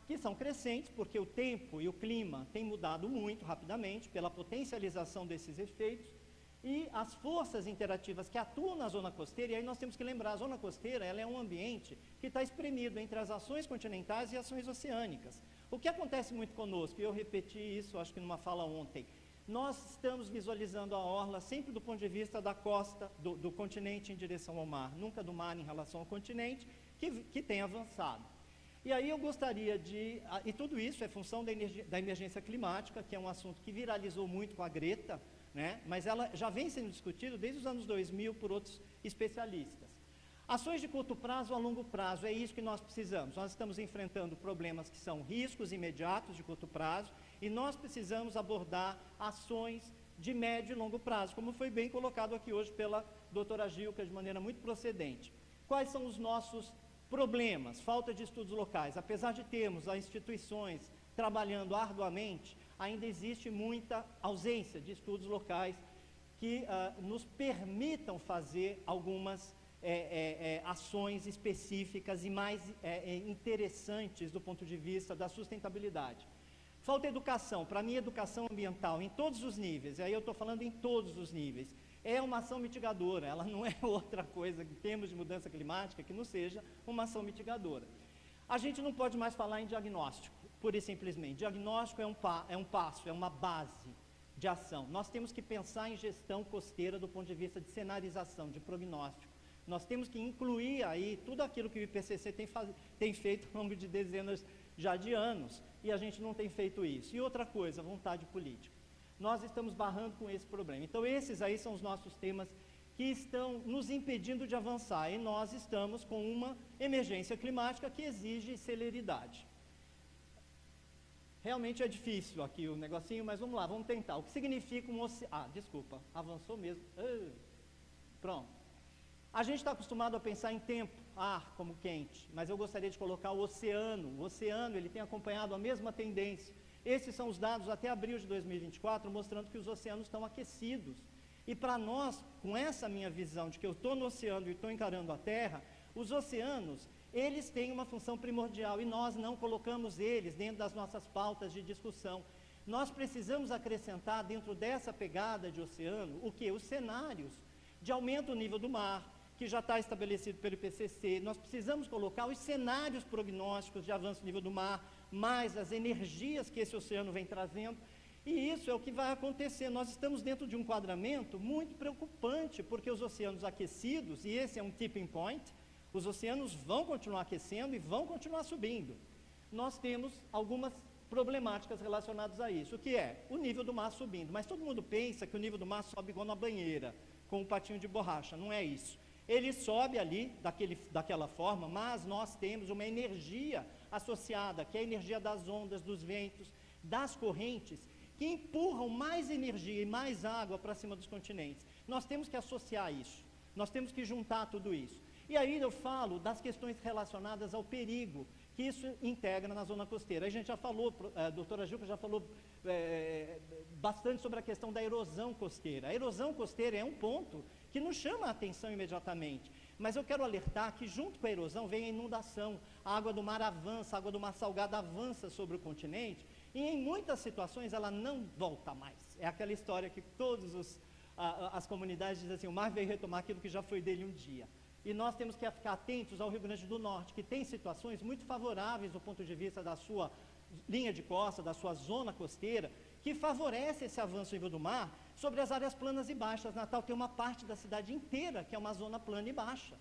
Que são crescentes, porque o tempo e o clima têm mudado muito rapidamente pela potencialização desses efeitos e as forças interativas que atuam na zona costeira. E aí nós temos que lembrar, a zona costeira ela é um ambiente que está espremido entre as ações continentais e ações oceânicas. O que acontece muito conosco, e eu repeti isso acho que numa fala ontem, nós estamos visualizando a orla sempre do ponto de vista da costa, do continente em direção ao mar, nunca do mar em relação ao continente, que tem avançado. E aí eu gostaria de... E tudo isso é função da emergência climática, que é um assunto que viralizou muito com a Greta, né? Mas ela já vem sendo discutido desde os anos 2000 por outros especialistas. Ações de curto prazo a longo prazo, é isso que nós precisamos. Nós estamos enfrentando problemas que são riscos imediatos de curto prazo e nós precisamos abordar ações de médio e longo prazo, como foi bem colocado aqui hoje pela doutora Gilca de maneira muito procedente. Quais são os nossos problemas? Falta de estudos locais. Apesar de termos as instituições trabalhando arduamente, ainda existe muita ausência de estudos locais que nos permitam fazer algumas ações específicas e mais interessantes do ponto de vista da sustentabilidade. Falta educação. Para mim, educação ambiental em todos os níveis, e aí eu estou falando em todos os níveis, é uma ação mitigadora, ela não é outra coisa em termos de mudança climática que não seja uma ação mitigadora. A gente não pode mais falar em diagnóstico, pura e simplesmente. Diagnóstico é um passo, é uma base de ação. Nós temos que pensar em gestão costeira do ponto de vista de cenarização, de prognóstico. Nós temos que incluir aí tudo aquilo que o IPCC tem feito ao longo de dezenas já de anos, e a gente não tem feito isso. E outra coisa, vontade política. Nós estamos barrando com esse problema. Então, esses aí são os nossos temas que estão nos impedindo de avançar, e nós estamos com uma emergência climática que exige celeridade. Realmente é difícil aqui o negocinho, mas vamos lá, vamos tentar. O que significa um oceano? Ah, desculpa, avançou mesmo. Pronto. A gente está acostumado a pensar em tempo, ar como quente, mas eu gostaria de colocar o oceano. O oceano, ele tem acompanhado a mesma tendência. Esses são os dados até abril de 2024, mostrando que os oceanos estão aquecidos. E para nós, com essa minha visão de que eu estou no oceano e estou encarando a Terra, os oceanos, eles têm uma função primordial e nós não colocamos eles dentro das nossas pautas de discussão. Nós precisamos acrescentar dentro dessa pegada de oceano o que? Os cenários de aumento do nível do mar, que já está estabelecido pelo IPCC. Nós precisamos colocar os cenários prognósticos de avanço do nível do mar, mais as energias que esse oceano vem trazendo, e isso é o que vai acontecer. Nós estamos dentro de um enquadramento muito preocupante, porque os oceanos aquecidos, e esse é um tipping point, os oceanos vão continuar aquecendo e vão continuar subindo. Nós temos algumas problemáticas relacionadas a isso, o que é o nível do mar subindo, mas todo mundo pensa que o nível do mar sobe igual na banheira, com um patinho de borracha, não é isso. Ele sobe ali daquela forma, mas nós temos uma energia associada, que é a energia das ondas, dos ventos, das correntes, que empurram mais energia e mais água para cima dos continentes. Nós temos que associar isso, nós temos que juntar tudo isso. E aí eu falo das questões relacionadas ao perigo, que isso integra na zona costeira. A gente já falou, a doutora Gilca já falou bastante sobre a questão da erosão costeira. A erosão costeira é um ponto que nos chama a atenção imediatamente, mas eu quero alertar que junto com a erosão vem a inundação, a água do mar avança, a água do mar salgado avança sobre o continente, e em muitas situações ela não volta mais. É aquela história que todas as comunidades dizem assim, o mar veio retomar aquilo que já foi dele um dia. E nós temos que ficar atentos ao Rio Grande do Norte, que tem situações muito favoráveis do ponto de vista da sua linha de costa, da sua zona costeira, que favorece esse avanço do nível do mar sobre as áreas planas e baixas. Natal tem uma parte da cidade inteira que é uma zona plana e baixa,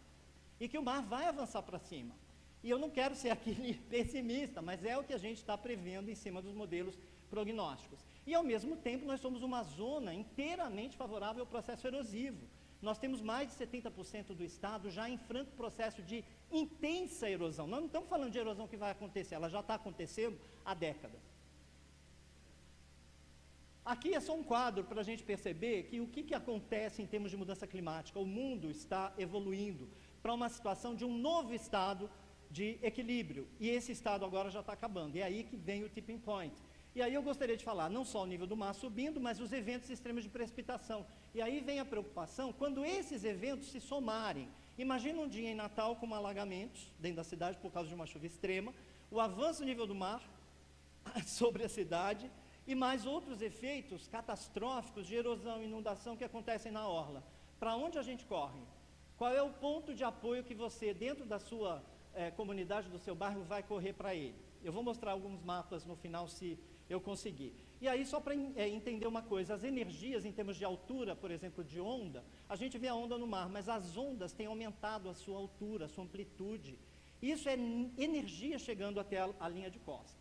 e que o mar vai avançar para cima. E eu não quero ser aquele pessimista, mas é o que a gente está prevendo em cima dos modelos prognósticos. E ao mesmo tempo nós somos uma zona inteiramente favorável ao processo erosivo. Nós temos mais de 70% do estado já em franco processo de intensa erosão. Nós não estamos falando de erosão que vai acontecer, ela já está acontecendo há décadas. Aqui é só um quadro para a gente perceber que o que acontece em termos de mudança climática. O mundo está evoluindo para uma situação de um novo estado de equilíbrio, e esse estado agora já está acabando, e é aí que vem o tipping point. E aí eu gostaria de falar não só o nível do mar subindo, mas os eventos extremos de precipitação. E aí vem a preocupação quando esses eventos se somarem. Imagina um dia em Natal com alagamentos dentro da cidade por causa de uma chuva extrema, o avanço do nível do mar sobre a cidade, e mais outros efeitos catastróficos de erosão e inundação que acontecem na orla. Para onde a gente corre? Qual é o ponto de apoio que você, dentro da sua comunidade, do seu bairro, vai correr para ele? Eu vou mostrar alguns mapas no final, se eu conseguir. E aí, só para entender uma coisa, as energias em termos de altura, por exemplo, de onda, a gente vê a onda no mar, mas as ondas têm aumentado a sua altura, a sua amplitude. Isso é energia chegando até a linha de costa.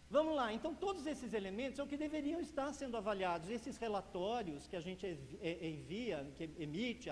Vamos lá, então todos esses elementos são que deveriam estar sendo avaliados. Esses relatórios que a gente envia, que emite,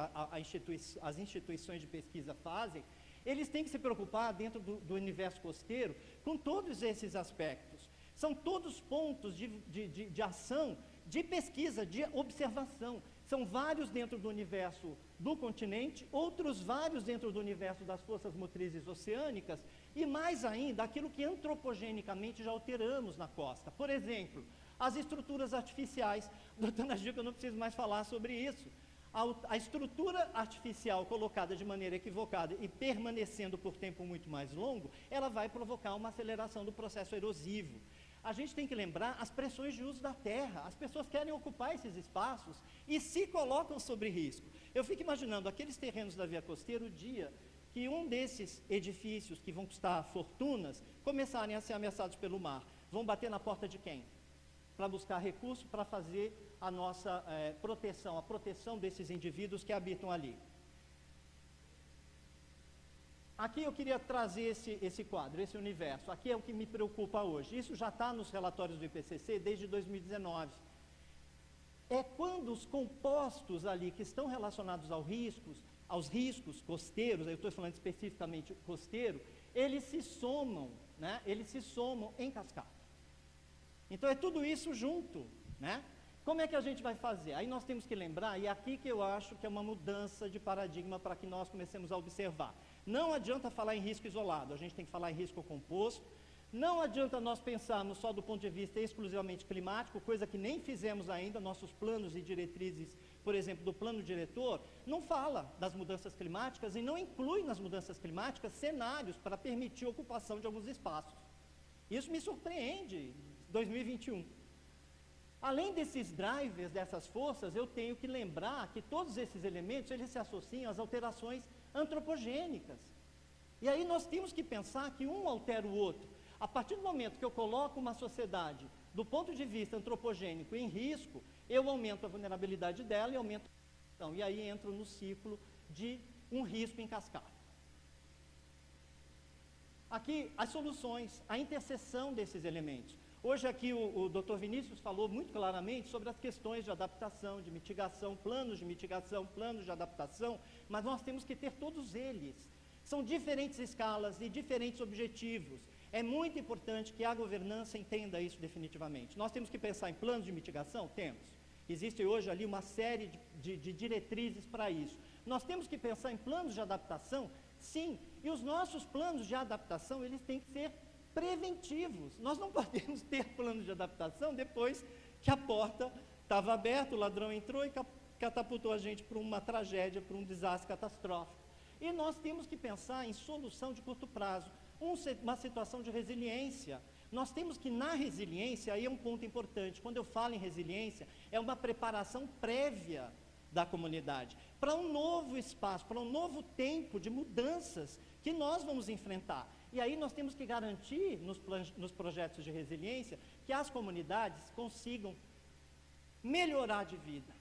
as instituições de pesquisa fazem, eles têm que se preocupar dentro do universo costeiro com todos esses aspectos. São todos pontos de ação, de pesquisa, de observação. São vários dentro do universo do continente, outros vários dentro do universo das forças motrizes oceânicas, e mais ainda, aquilo que antropogenicamente já alteramos na costa. Por exemplo, as estruturas artificiais. Doutora Gilca, eu não preciso mais falar sobre isso. A estrutura artificial colocada de maneira equivocada e permanecendo por tempo muito mais longo, ela vai provocar uma aceleração do processo erosivo. A gente tem que lembrar as pressões de uso da terra. As pessoas querem ocupar esses espaços e se colocam sobre risco. Eu fico imaginando aqueles terrenos da via costeira, o dia que um desses edifícios, que vão custar fortunas, começarem a ser ameaçados pelo mar. Vão bater na porta de quem? Para buscar recurso para fazer a nossa proteção, a proteção desses indivíduos que habitam ali. Aqui eu queria trazer esse quadro, esse universo. Aqui é o que me preocupa hoje. Isso já está nos relatórios do IPCC desde 2019. É quando os compostos ali que estão relacionados aos riscos costeiros, eu estou falando especificamente costeiro, eles se somam, né? Eles se somam em cascata. Então é tudo isso junto, né? Como é que a gente vai fazer? Aí nós temos que lembrar, e é aqui que eu acho que é uma mudança de paradigma para que nós comecemos a observar. Não adianta falar em risco isolado, a gente tem que falar em risco composto. Não adianta nós pensarmos só do ponto de vista exclusivamente climático, coisa que nem fizemos ainda. Nossos planos e diretrizes, por exemplo, do plano diretor, não fala das mudanças climáticas e não inclui nas mudanças climáticas cenários para permitir a ocupação de alguns espaços. Isso me surpreende em 2021. Além desses drivers, dessas forças, eu tenho que lembrar que todos esses elementos, eles se associam às alterações antropogênicas. E aí nós temos que pensar que um altera o outro. A partir do momento que eu coloco uma sociedade, do ponto de vista antropogênico, em risco, eu aumento a vulnerabilidade dela e aumento a exposição. E aí entro no ciclo de um risco em cascata. Aqui, as soluções, a interseção desses elementos. Hoje aqui o Dr. Vinícius falou muito claramente sobre as questões de adaptação, de mitigação, planos de adaptação, mas nós temos que ter todos eles. São diferentes escalas e diferentes objetivos. É muito importante que a governança entenda isso definitivamente. Nós temos que pensar em planos de mitigação? Temos. Existe hoje ali uma série de diretrizes para isso. Nós temos que pensar em planos de adaptação? Sim. E os nossos planos de adaptação, eles têm que ser preventivos. Nós não podemos ter planos de adaptação depois que a porta estava aberta, o ladrão entrou e catapultou a gente para uma tragédia, para um desastre catastrófico. E nós temos que pensar em solução de curto prazo, uma situação de resiliência. Nós temos que, na resiliência, aí é um ponto importante, quando eu falo em resiliência, é uma preparação prévia da comunidade, para um novo espaço, para um novo tempo de mudanças que nós vamos enfrentar. E aí nós temos que garantir, nos projetos de resiliência, que as comunidades consigam melhorar de vida.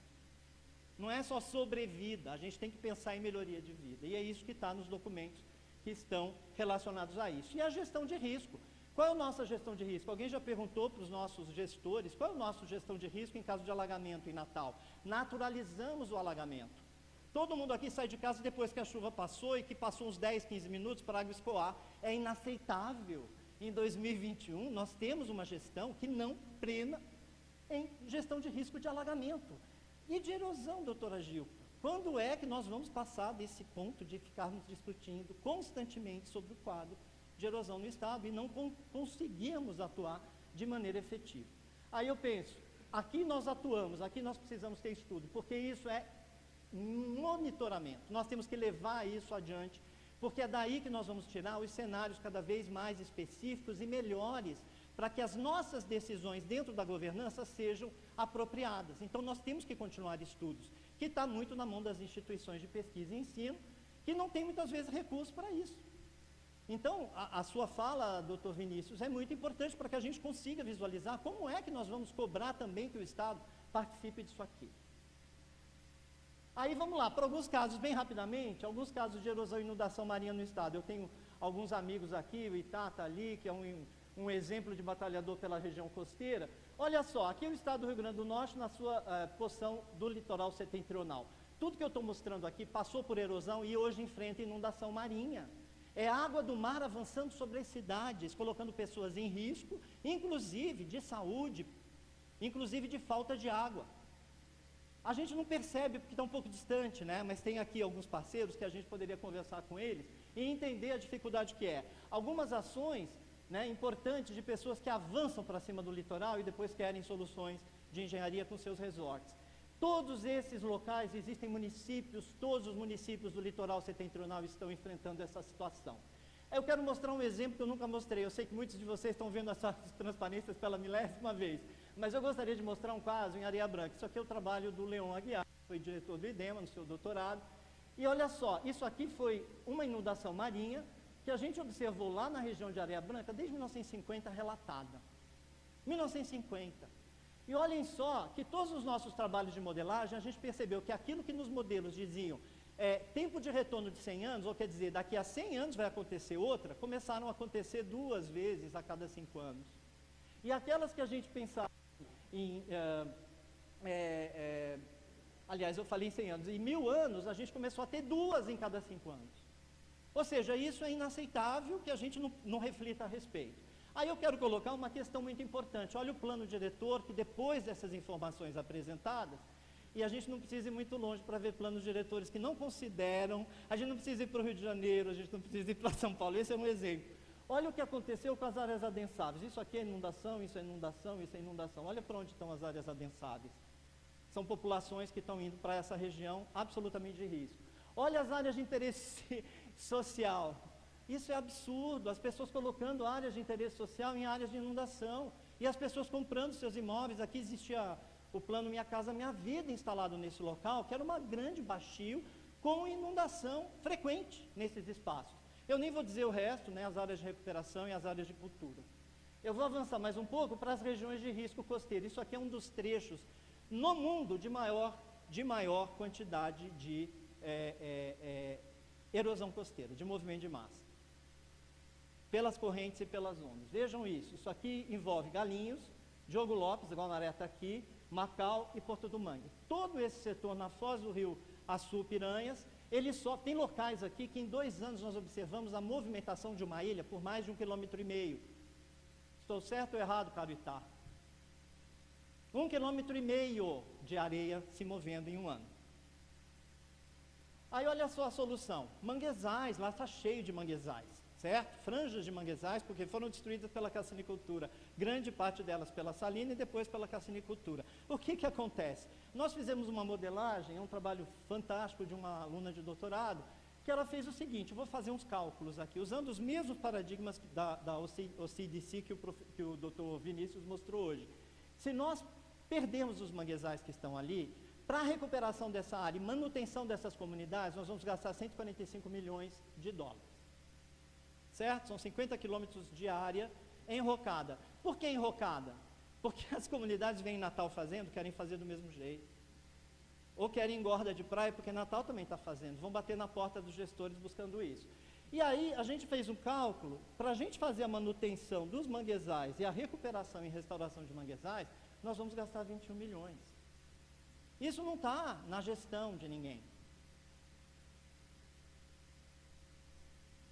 Não é só sobrevida, a gente tem que pensar em melhoria de vida. E é isso que está nos documentos que estão relacionados a isso. E a gestão de risco. Qual é a nossa gestão de risco? Alguém já perguntou para os nossos gestores, qual é a nossa gestão de risco em caso de alagamento em Natal? Naturalizamos o alagamento. Todo mundo aqui sai de casa depois que a chuva passou e que passou uns 10, 15 minutos para a água escoar. É inaceitável. Em 2021, nós temos uma gestão que não prena em gestão de risco de alagamento. E de erosão, doutora Gilpa? Quando é que nós vamos passar desse ponto de ficarmos discutindo constantemente sobre o quadro de erosão no Estado e não conseguirmos atuar de maneira efetiva? Aí eu penso, aqui nós atuamos, aqui nós precisamos ter estudo, porque isso é monitoramento. Nós temos que levar isso adiante, porque é daí que nós vamos tirar os cenários cada vez mais específicos e melhores para que as nossas decisões dentro da governança sejam apropriadas. Então, nós temos que continuar estudos, que está muito na mão das instituições de pesquisa e ensino, que não tem muitas vezes recursos para isso. Então, a sua fala, doutor Vinícius, é muito importante para que a gente consiga visualizar como é que nós vamos cobrar também que o Estado participe disso aqui. Aí vamos lá, para alguns casos, bem rapidamente, alguns casos de erosão e inundação marinha no Estado. Eu tenho alguns amigos aqui, o Itata ali, que é um exemplo de batalhador pela região costeira. Olha só, aqui é o Estado do Rio Grande do Norte, na sua porção do litoral setentrional. Tudo que eu estou mostrando aqui passou por erosão e hoje enfrenta inundação marinha. É a água do mar avançando sobre as cidades, colocando pessoas em risco, inclusive de saúde, inclusive de falta de água. A gente não percebe porque está um pouco distante, né? Mas tem aqui alguns parceiros que a gente poderia conversar com eles e entender a dificuldade que é. Algumas ações, né, importantes de pessoas que avançam para cima do litoral e depois querem soluções de engenharia com seus resorts. Todos esses locais, existem municípios, todos os municípios do litoral setentrional estão enfrentando essa situação. Eu quero mostrar um exemplo que eu nunca mostrei. Eu sei que muitos de vocês estão vendo essas transparências pela milésima vez, mas eu gostaria de mostrar um caso em Areia Branca. Isso aqui é o trabalho do Leon Aguiar, que foi diretor do IDEMA no seu doutorado. E olha só, isso aqui foi uma inundação marinha que a gente observou lá na região de Areia Branca desde 1950 relatada. 1950. E olhem só que todos os nossos trabalhos de modelagem, a gente percebeu que aquilo que nos modelos diziam tempo de retorno de 100 anos, ou quer dizer, daqui a 100 anos vai acontecer outra, começaram a acontecer 2 vezes a cada 5 anos. E aquelas que a gente pensava em, aliás, eu falei em 100 anos, em 1000 anos a gente começou a ter 2 em cada 5 anos. Ou seja, isso é inaceitável que a gente não reflita a respeito. Aí eu quero colocar uma questão muito importante. Olha o plano diretor, que depois dessas informações apresentadas, e a gente não precisa ir muito longe para ver planos diretores que não consideram, a gente não precisa ir para o Rio de Janeiro, a gente não precisa ir para São Paulo, esse é um exemplo. Olha o que aconteceu com as áreas adensáveis. Isso aqui é inundação, isso é inundação, isso é inundação. Olha para onde estão as áreas adensáveis. São populações que estão indo para essa região absolutamente de risco. Olha as áreas de interesse social. Isso é absurdo, as pessoas colocando áreas de interesse social em áreas de inundação. E as pessoas comprando seus imóveis. Aqui existia o plano Minha Casa Minha Vida instalado nesse local, que era uma grande baixio com inundação frequente nesses espaços. Eu nem vou dizer o resto, né, as áreas de recuperação e as áreas de cultura. Eu vou avançar mais um pouco para as regiões de risco costeiro. Isso aqui é um dos trechos no mundo de maior quantidade de erosão costeira, de movimento de massa, pelas correntes e pelas ondas. Vejam isso aqui envolve Galinhos, Diogo Lopes, Guamaré está aqui, Macau e Porto do Mangue. Todo esse setor na foz do rio Açu, Piranhas, ele só tem locais aqui que em 2 anos nós observamos a movimentação de uma ilha por mais de 1,5 km. Estou certo ou errado, caro Itá? 1,5 km de areia se movendo em um ano. Aí olha só a solução, manguezais, lá está cheio de manguezais, certo? Franjas de manguezais, porque foram destruídas pela cassinicultura, grande parte delas pela salina e depois pela cassinicultura. O que acontece? Nós fizemos uma modelagem, é um trabalho fantástico de uma aluna de doutorado, que ela fez o seguinte, eu vou fazer uns cálculos aqui, usando os mesmos paradigmas da OCDC que o doutor Vinícius mostrou hoje. Se nós perdermos os manguezais que estão ali, para a recuperação dessa área e manutenção dessas comunidades, nós vamos gastar 145 milhões de dólares. Certo? São 50 quilômetros de área enrocada. Por que enrocada? Porque as comunidades vêm em Natal fazendo, querem fazer do mesmo jeito. Ou querem engorda de praia, porque Natal também está fazendo. Vão bater na porta dos gestores buscando isso. E aí a gente fez um cálculo, para a gente fazer a manutenção dos manguezais e a recuperação e restauração de manguezais, nós vamos gastar 21 milhões. Isso não está na gestão de ninguém.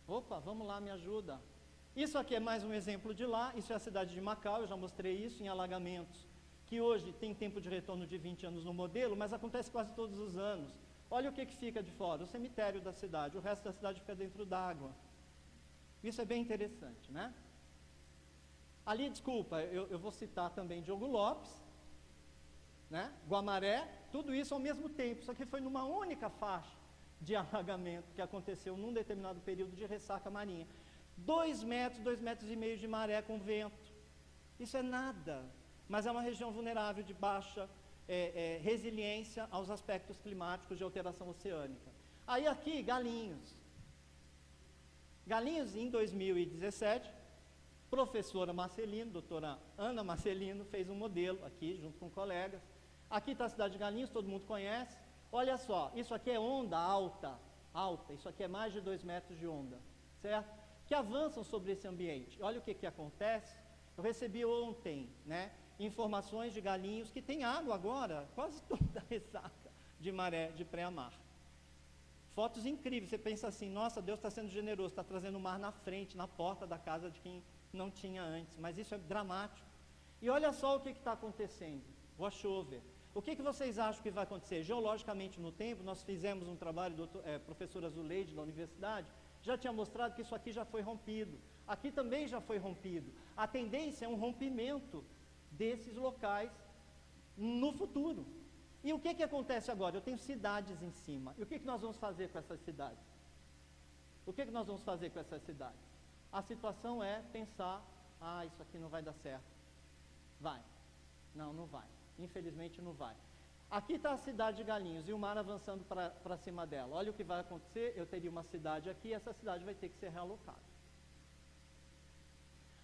Opa, vamos lá, me ajuda. Isso aqui é mais um exemplo de lá, isso é a cidade de Macau, eu já mostrei isso em alagamentos, que hoje tem tempo de retorno de 20 anos no modelo, mas acontece quase todos os anos. Olha o que fica de fora, o cemitério da cidade, o resto da cidade fica dentro d'água. Isso é bem interessante, né? Ali, desculpa, eu vou citar também Diogo Lopes, né? Guamaré, tudo isso ao mesmo tempo, isso aqui foi numa única faixa de alagamento que aconteceu num determinado período de ressaca marinha. 2 metros, 2,5 metros de maré com vento. Isso é nada, mas é uma região vulnerável de baixa resiliência aos aspectos climáticos de alteração oceânica. Aí aqui, Galinhos. Galinhos, em 2017, professora Marcelino, doutora Ana Marcelino, fez um modelo aqui, junto com colegas. Aqui está a cidade de Galinhos, todo mundo conhece. Olha só, isso aqui é onda alta, isso aqui é mais de 2 metros de onda, certo? Que avançam sobre esse ambiente. Olha o que acontece. Eu recebi ontem, né, informações de Galinhos que tem água agora, quase toda a ressaca de maré de pré-mar. Fotos incríveis, você pensa assim, nossa, Deus está sendo generoso, está trazendo o mar na frente, na porta da casa de quem não tinha antes, mas isso é dramático. E olha só o que está acontecendo, o chover. O que vocês acham que vai acontecer? Geologicamente no tempo, nós fizemos um trabalho, professora Zuleide da universidade, já tinha mostrado que isso aqui já foi rompido. Aqui também já foi rompido. A tendência é um rompimento desses locais no futuro. E o que acontece agora? Eu tenho cidades em cima. E o que nós vamos fazer com essas cidades? O que nós vamos fazer com essas cidades? A situação é pensar, isso aqui não vai dar certo. Vai. Não, não vai. Infelizmente não vai. Aqui está a cidade de Galinhos e o mar avançando para cima dela. Olha o que vai acontecer, eu teria uma cidade aqui e essa cidade vai ter que ser realocada.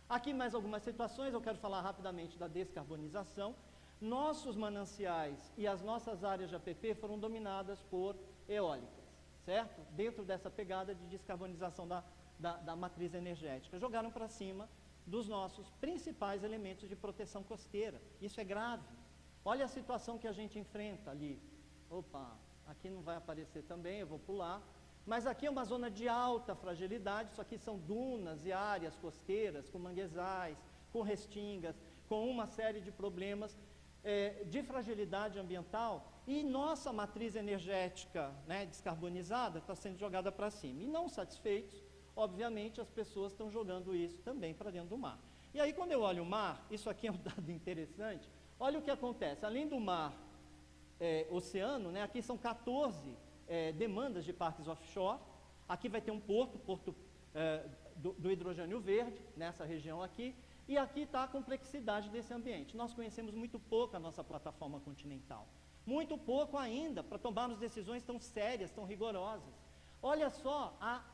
Aqui mais algumas situações, eu quero falar rapidamente da descarbonização. Nossos mananciais e as nossas áreas de APP foram dominadas por eólicas, certo? Dentro dessa pegada de descarbonização da matriz energética. Jogaram para cima dos nossos principais elementos de proteção costeira. Isso é grave. Olha a situação que a gente enfrenta ali. Opa, aqui não vai aparecer também, eu vou pular. Mas aqui é uma zona de alta fragilidade, isso aqui são dunas e áreas costeiras, com manguezais, com restingas, com uma série de problemas de fragilidade ambiental, e nossa matriz energética, né, descarbonizada está sendo jogada para cima. E não satisfeitos, obviamente as pessoas estão jogando isso também para dentro do mar. E aí quando eu olho o mar, isso aqui é um dado interessante, olha o que acontece, além do mar, oceano, né, aqui são 14 demandas de parques offshore, aqui vai ter um porto do hidrogênio verde, nessa região aqui, e aqui está a complexidade desse ambiente. Nós conhecemos muito pouco a nossa plataforma continental, muito pouco ainda para tomarmos decisões tão sérias, tão rigorosas. Olha só a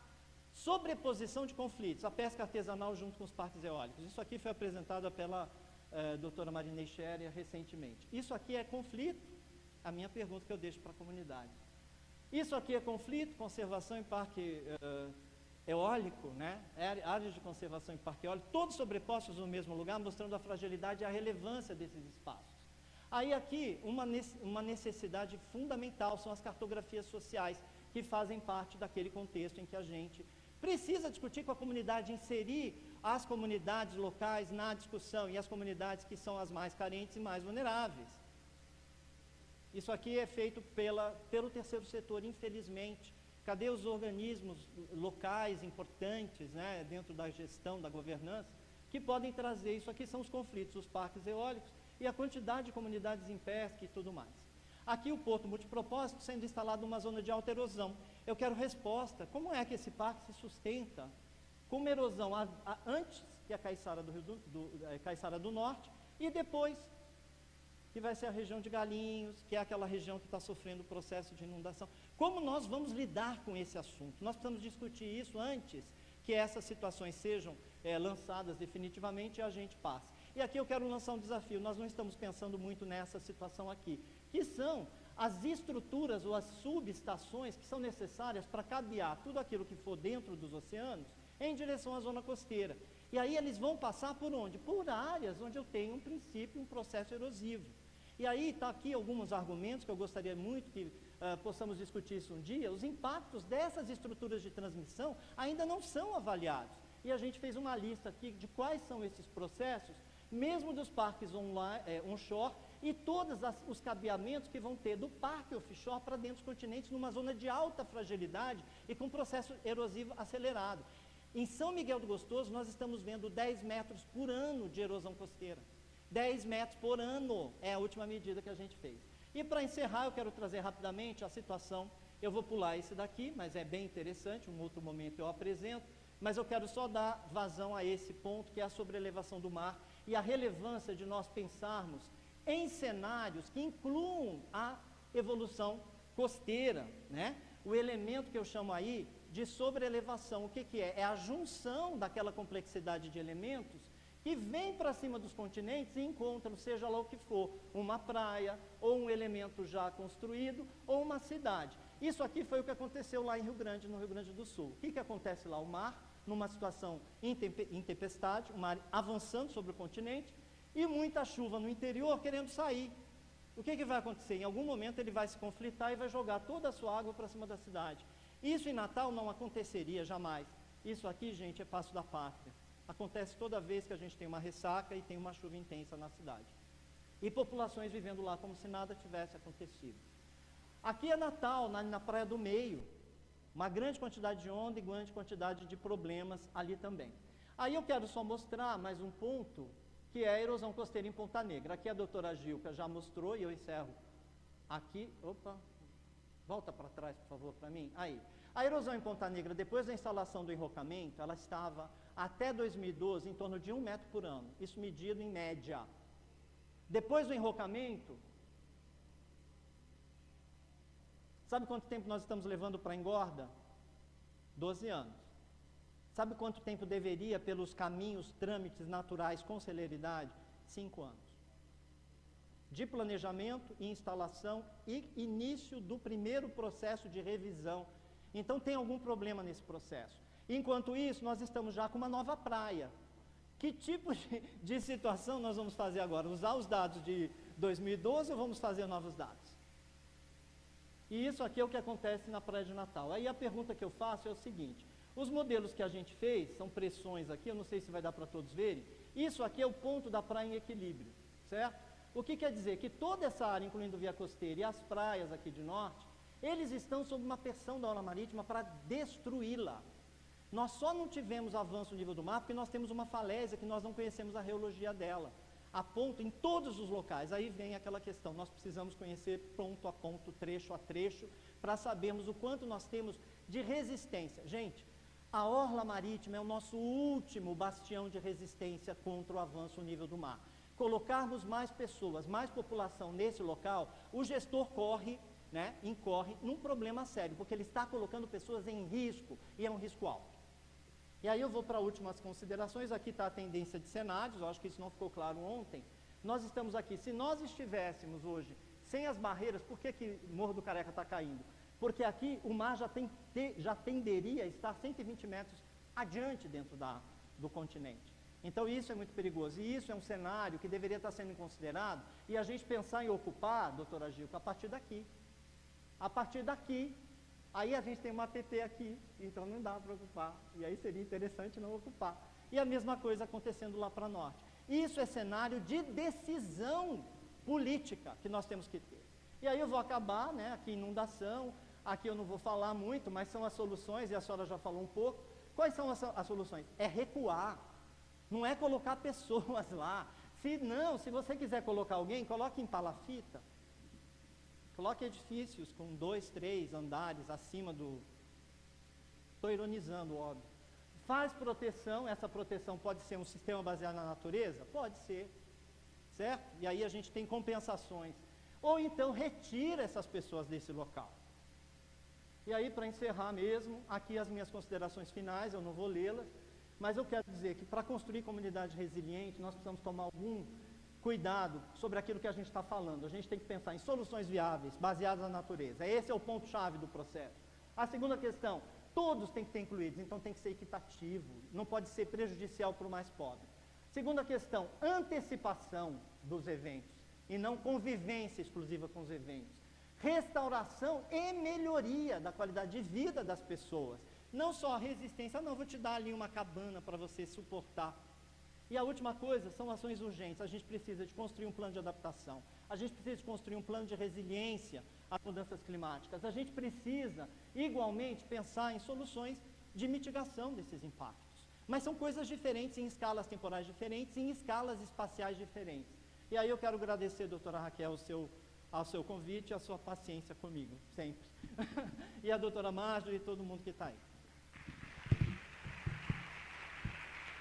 sobreposição de conflitos, a pesca artesanal junto com os parques eólicos. Isso aqui foi apresentado pela doutora Marinês Scherer recentemente. Isso aqui é conflito? A minha pergunta que eu deixo para a comunidade. Isso aqui é conflito, conservação em parque eólico, né? Áreas de conservação em parque eólico, todos sobrepostos no mesmo lugar, mostrando a fragilidade e a relevância desses espaços. Aí aqui, uma necessidade fundamental são as cartografias sociais, que fazem parte daquele contexto em que a gente precisa discutir com a comunidade, inserir as comunidades locais na discussão, e as comunidades que são as mais carentes e mais vulneráveis. Isso aqui é feito pelo terceiro setor, infelizmente. Cadê os organismos locais importantes, né, dentro da gestão, da governança, que podem trazer? Isso aqui são os conflitos, os parques eólicos e a quantidade de comunidades em pesca e tudo mais. Aqui o porto multipropósito sendo instalado numa zona de alta erosão. Eu quero resposta, como é que esse parque se sustenta com uma erosão antes que a Caiçara Caiçara do Norte e depois que vai ser a região de Galinhos, que é aquela região que está sofrendo o processo de inundação. Como nós vamos lidar com esse assunto? Nós precisamos discutir isso antes que essas situações sejam lançadas definitivamente e a gente passe. E aqui eu quero lançar um desafio, nós não estamos pensando muito nessa situação aqui, que são as estruturas ou as subestações que são necessárias para cabear tudo aquilo que for dentro dos oceanos em direção à zona costeira. E aí eles vão passar por onde? Por áreas onde eu tenho um princípio, um processo erosivo. E aí está aqui alguns argumentos que eu gostaria muito que possamos discutir isso um dia. Os impactos dessas estruturas de transmissão ainda não são avaliados. E a gente fez uma lista aqui de quais são esses processos, mesmo dos parques onshore e todos os cabeamentos que vão ter do parque offshore para dentro dos continentes, numa zona de alta fragilidade e com processo erosivo acelerado. Em São Miguel do Gostoso, nós estamos vendo 10 metros por ano de erosão costeira. 10 metros por ano é a última medida que a gente fez. E para encerrar, eu quero trazer rapidamente a situação, eu vou pular esse daqui, mas é bem interessante, um outro momento eu apresento, mas eu quero só dar vazão a esse ponto, que é a sobrelevação do mar e a relevância de nós pensarmos em cenários que incluam a evolução costeira, né? O elemento que eu chamo aí de sobrelevação, o que é? É a junção daquela complexidade de elementos que vem para cima dos continentes e encontram, seja lá o que for, uma praia, ou um elemento já construído, ou uma cidade. Isso aqui foi o que aconteceu lá em Rio Grande, no Rio Grande do Sul. O que acontece lá? O mar, numa situação em tempestade, o mar avançando sobre o continente, e muita chuva no interior querendo sair. O que vai acontecer? Em algum momento ele vai se conflitar e vai jogar toda a sua água para cima da cidade. Isso em Natal não aconteceria jamais. Isso aqui, gente, é passo da pátria. Acontece toda vez que a gente tem uma ressaca e tem uma chuva intensa na cidade. E populações vivendo lá como se nada tivesse acontecido. Aqui é Natal, na Praia do Meio. Uma grande quantidade de onda e grande quantidade de problemas ali também. Aí eu quero só mostrar mais um ponto, que é a erosão costeira em Ponta Negra. Aqui a doutora Gilca já mostrou, e eu encerro aqui, opa, volta para trás, por favor, para mim. Aí, a erosão em Ponta Negra, depois da instalação do enrocamento, ela estava, até 2012, em torno de 1 metro por ano. Isso medido em média. Depois do enrocamento, sabe quanto tempo nós estamos levando para a engorda? 12 anos. Sabe quanto tempo deveria, pelos caminhos, trâmites naturais, com celeridade? 5 anos. De planejamento e instalação e início do primeiro processo de revisão. Então tem algum problema nesse processo. Enquanto isso, nós estamos já com uma nova praia. Que tipo de situação nós vamos fazer agora? Usar os dados de 2012 ou vamos fazer novos dados? E isso aqui é o que acontece na Praia de Natal. Aí a pergunta que eu faço é o seguinte: os modelos que a gente fez, são pressões aqui, eu não sei se vai dar para todos verem, isso aqui é o ponto da praia em equilíbrio, certo? O que quer dizer? Que toda essa área, incluindo Via Costeira e as praias aqui de norte, eles estão sob uma pressão da onda marítima para destruí-la. Nós só não tivemos avanço no nível do mar porque nós temos uma falésia que nós não conhecemos a reologia dela. A ponto, em todos os locais, aí vem aquela questão, nós precisamos conhecer ponto a ponto, trecho a trecho, para sabermos o quanto nós temos de resistência. Gente, a orla marítima é o nosso último bastião de resistência contra o avanço no nível do mar. Colocarmos mais pessoas, mais população nesse local, o gestor incorre num problema sério, porque ele está colocando pessoas em risco, e é um risco alto. E aí eu vou para últimas considerações. Aqui está a tendência de cenários, eu acho que isso não ficou claro ontem. Nós estamos aqui, se nós estivéssemos hoje sem as barreiras, por que Morro do Careca está caindo? Porque aqui o mar já tenderia a estar 120 metros adiante dentro do continente. Então isso é muito perigoso, e isso é um cenário que deveria estar sendo considerado, e a gente pensar em ocupar, doutora Gilca, a partir daqui. A partir daqui, aí a gente tem uma APP aqui, então não dá para ocupar, e aí seria interessante não ocupar. E a mesma coisa acontecendo lá para norte. Isso é cenário de decisão política que nós temos que ter. E aí eu vou acabar, aqui inundação, aqui eu não vou falar muito, mas são as soluções, e a senhora já falou um pouco. Quais são as soluções? É recuar, não é colocar pessoas lá. Se você quiser colocar alguém, coloque em palafita. Coloque edifícios com 2, 3 andares acima do... Estou ironizando, óbvio. Faz proteção, essa proteção pode ser um sistema baseado na natureza? Pode ser, certo? E aí a gente tem compensações. Ou então retira essas pessoas desse local. E aí, para encerrar mesmo, aqui as minhas considerações finais, eu não vou lê-las, mas eu quero dizer que para construir comunidade resiliente, nós precisamos tomar algum cuidado sobre aquilo que a gente está falando. A gente tem que pensar em soluções viáveis, baseadas na natureza. Esse é o ponto-chave do processo. A segunda questão, todos têm que ter incluídos, então tem que ser equitativo, não pode ser prejudicial para o mais pobre. Segunda questão, antecipação dos eventos, e não convivência exclusiva com os eventos. Restauração e melhoria da qualidade de vida das pessoas. Não só a resistência, não, vou te dar ali uma cabana para você suportar. E a última coisa são ações urgentes. A gente precisa de construir um plano de adaptação. A gente precisa de construir um plano de resiliência às mudanças climáticas. A gente precisa, igualmente, pensar em soluções de mitigação desses impactos. Mas são coisas diferentes, em escalas temporais diferentes, em escalas espaciais diferentes. E aí eu quero agradecer, doutora Raquel, ao seu convite e a sua paciência comigo, sempre. E a doutora Marjorie e todo mundo que está aí.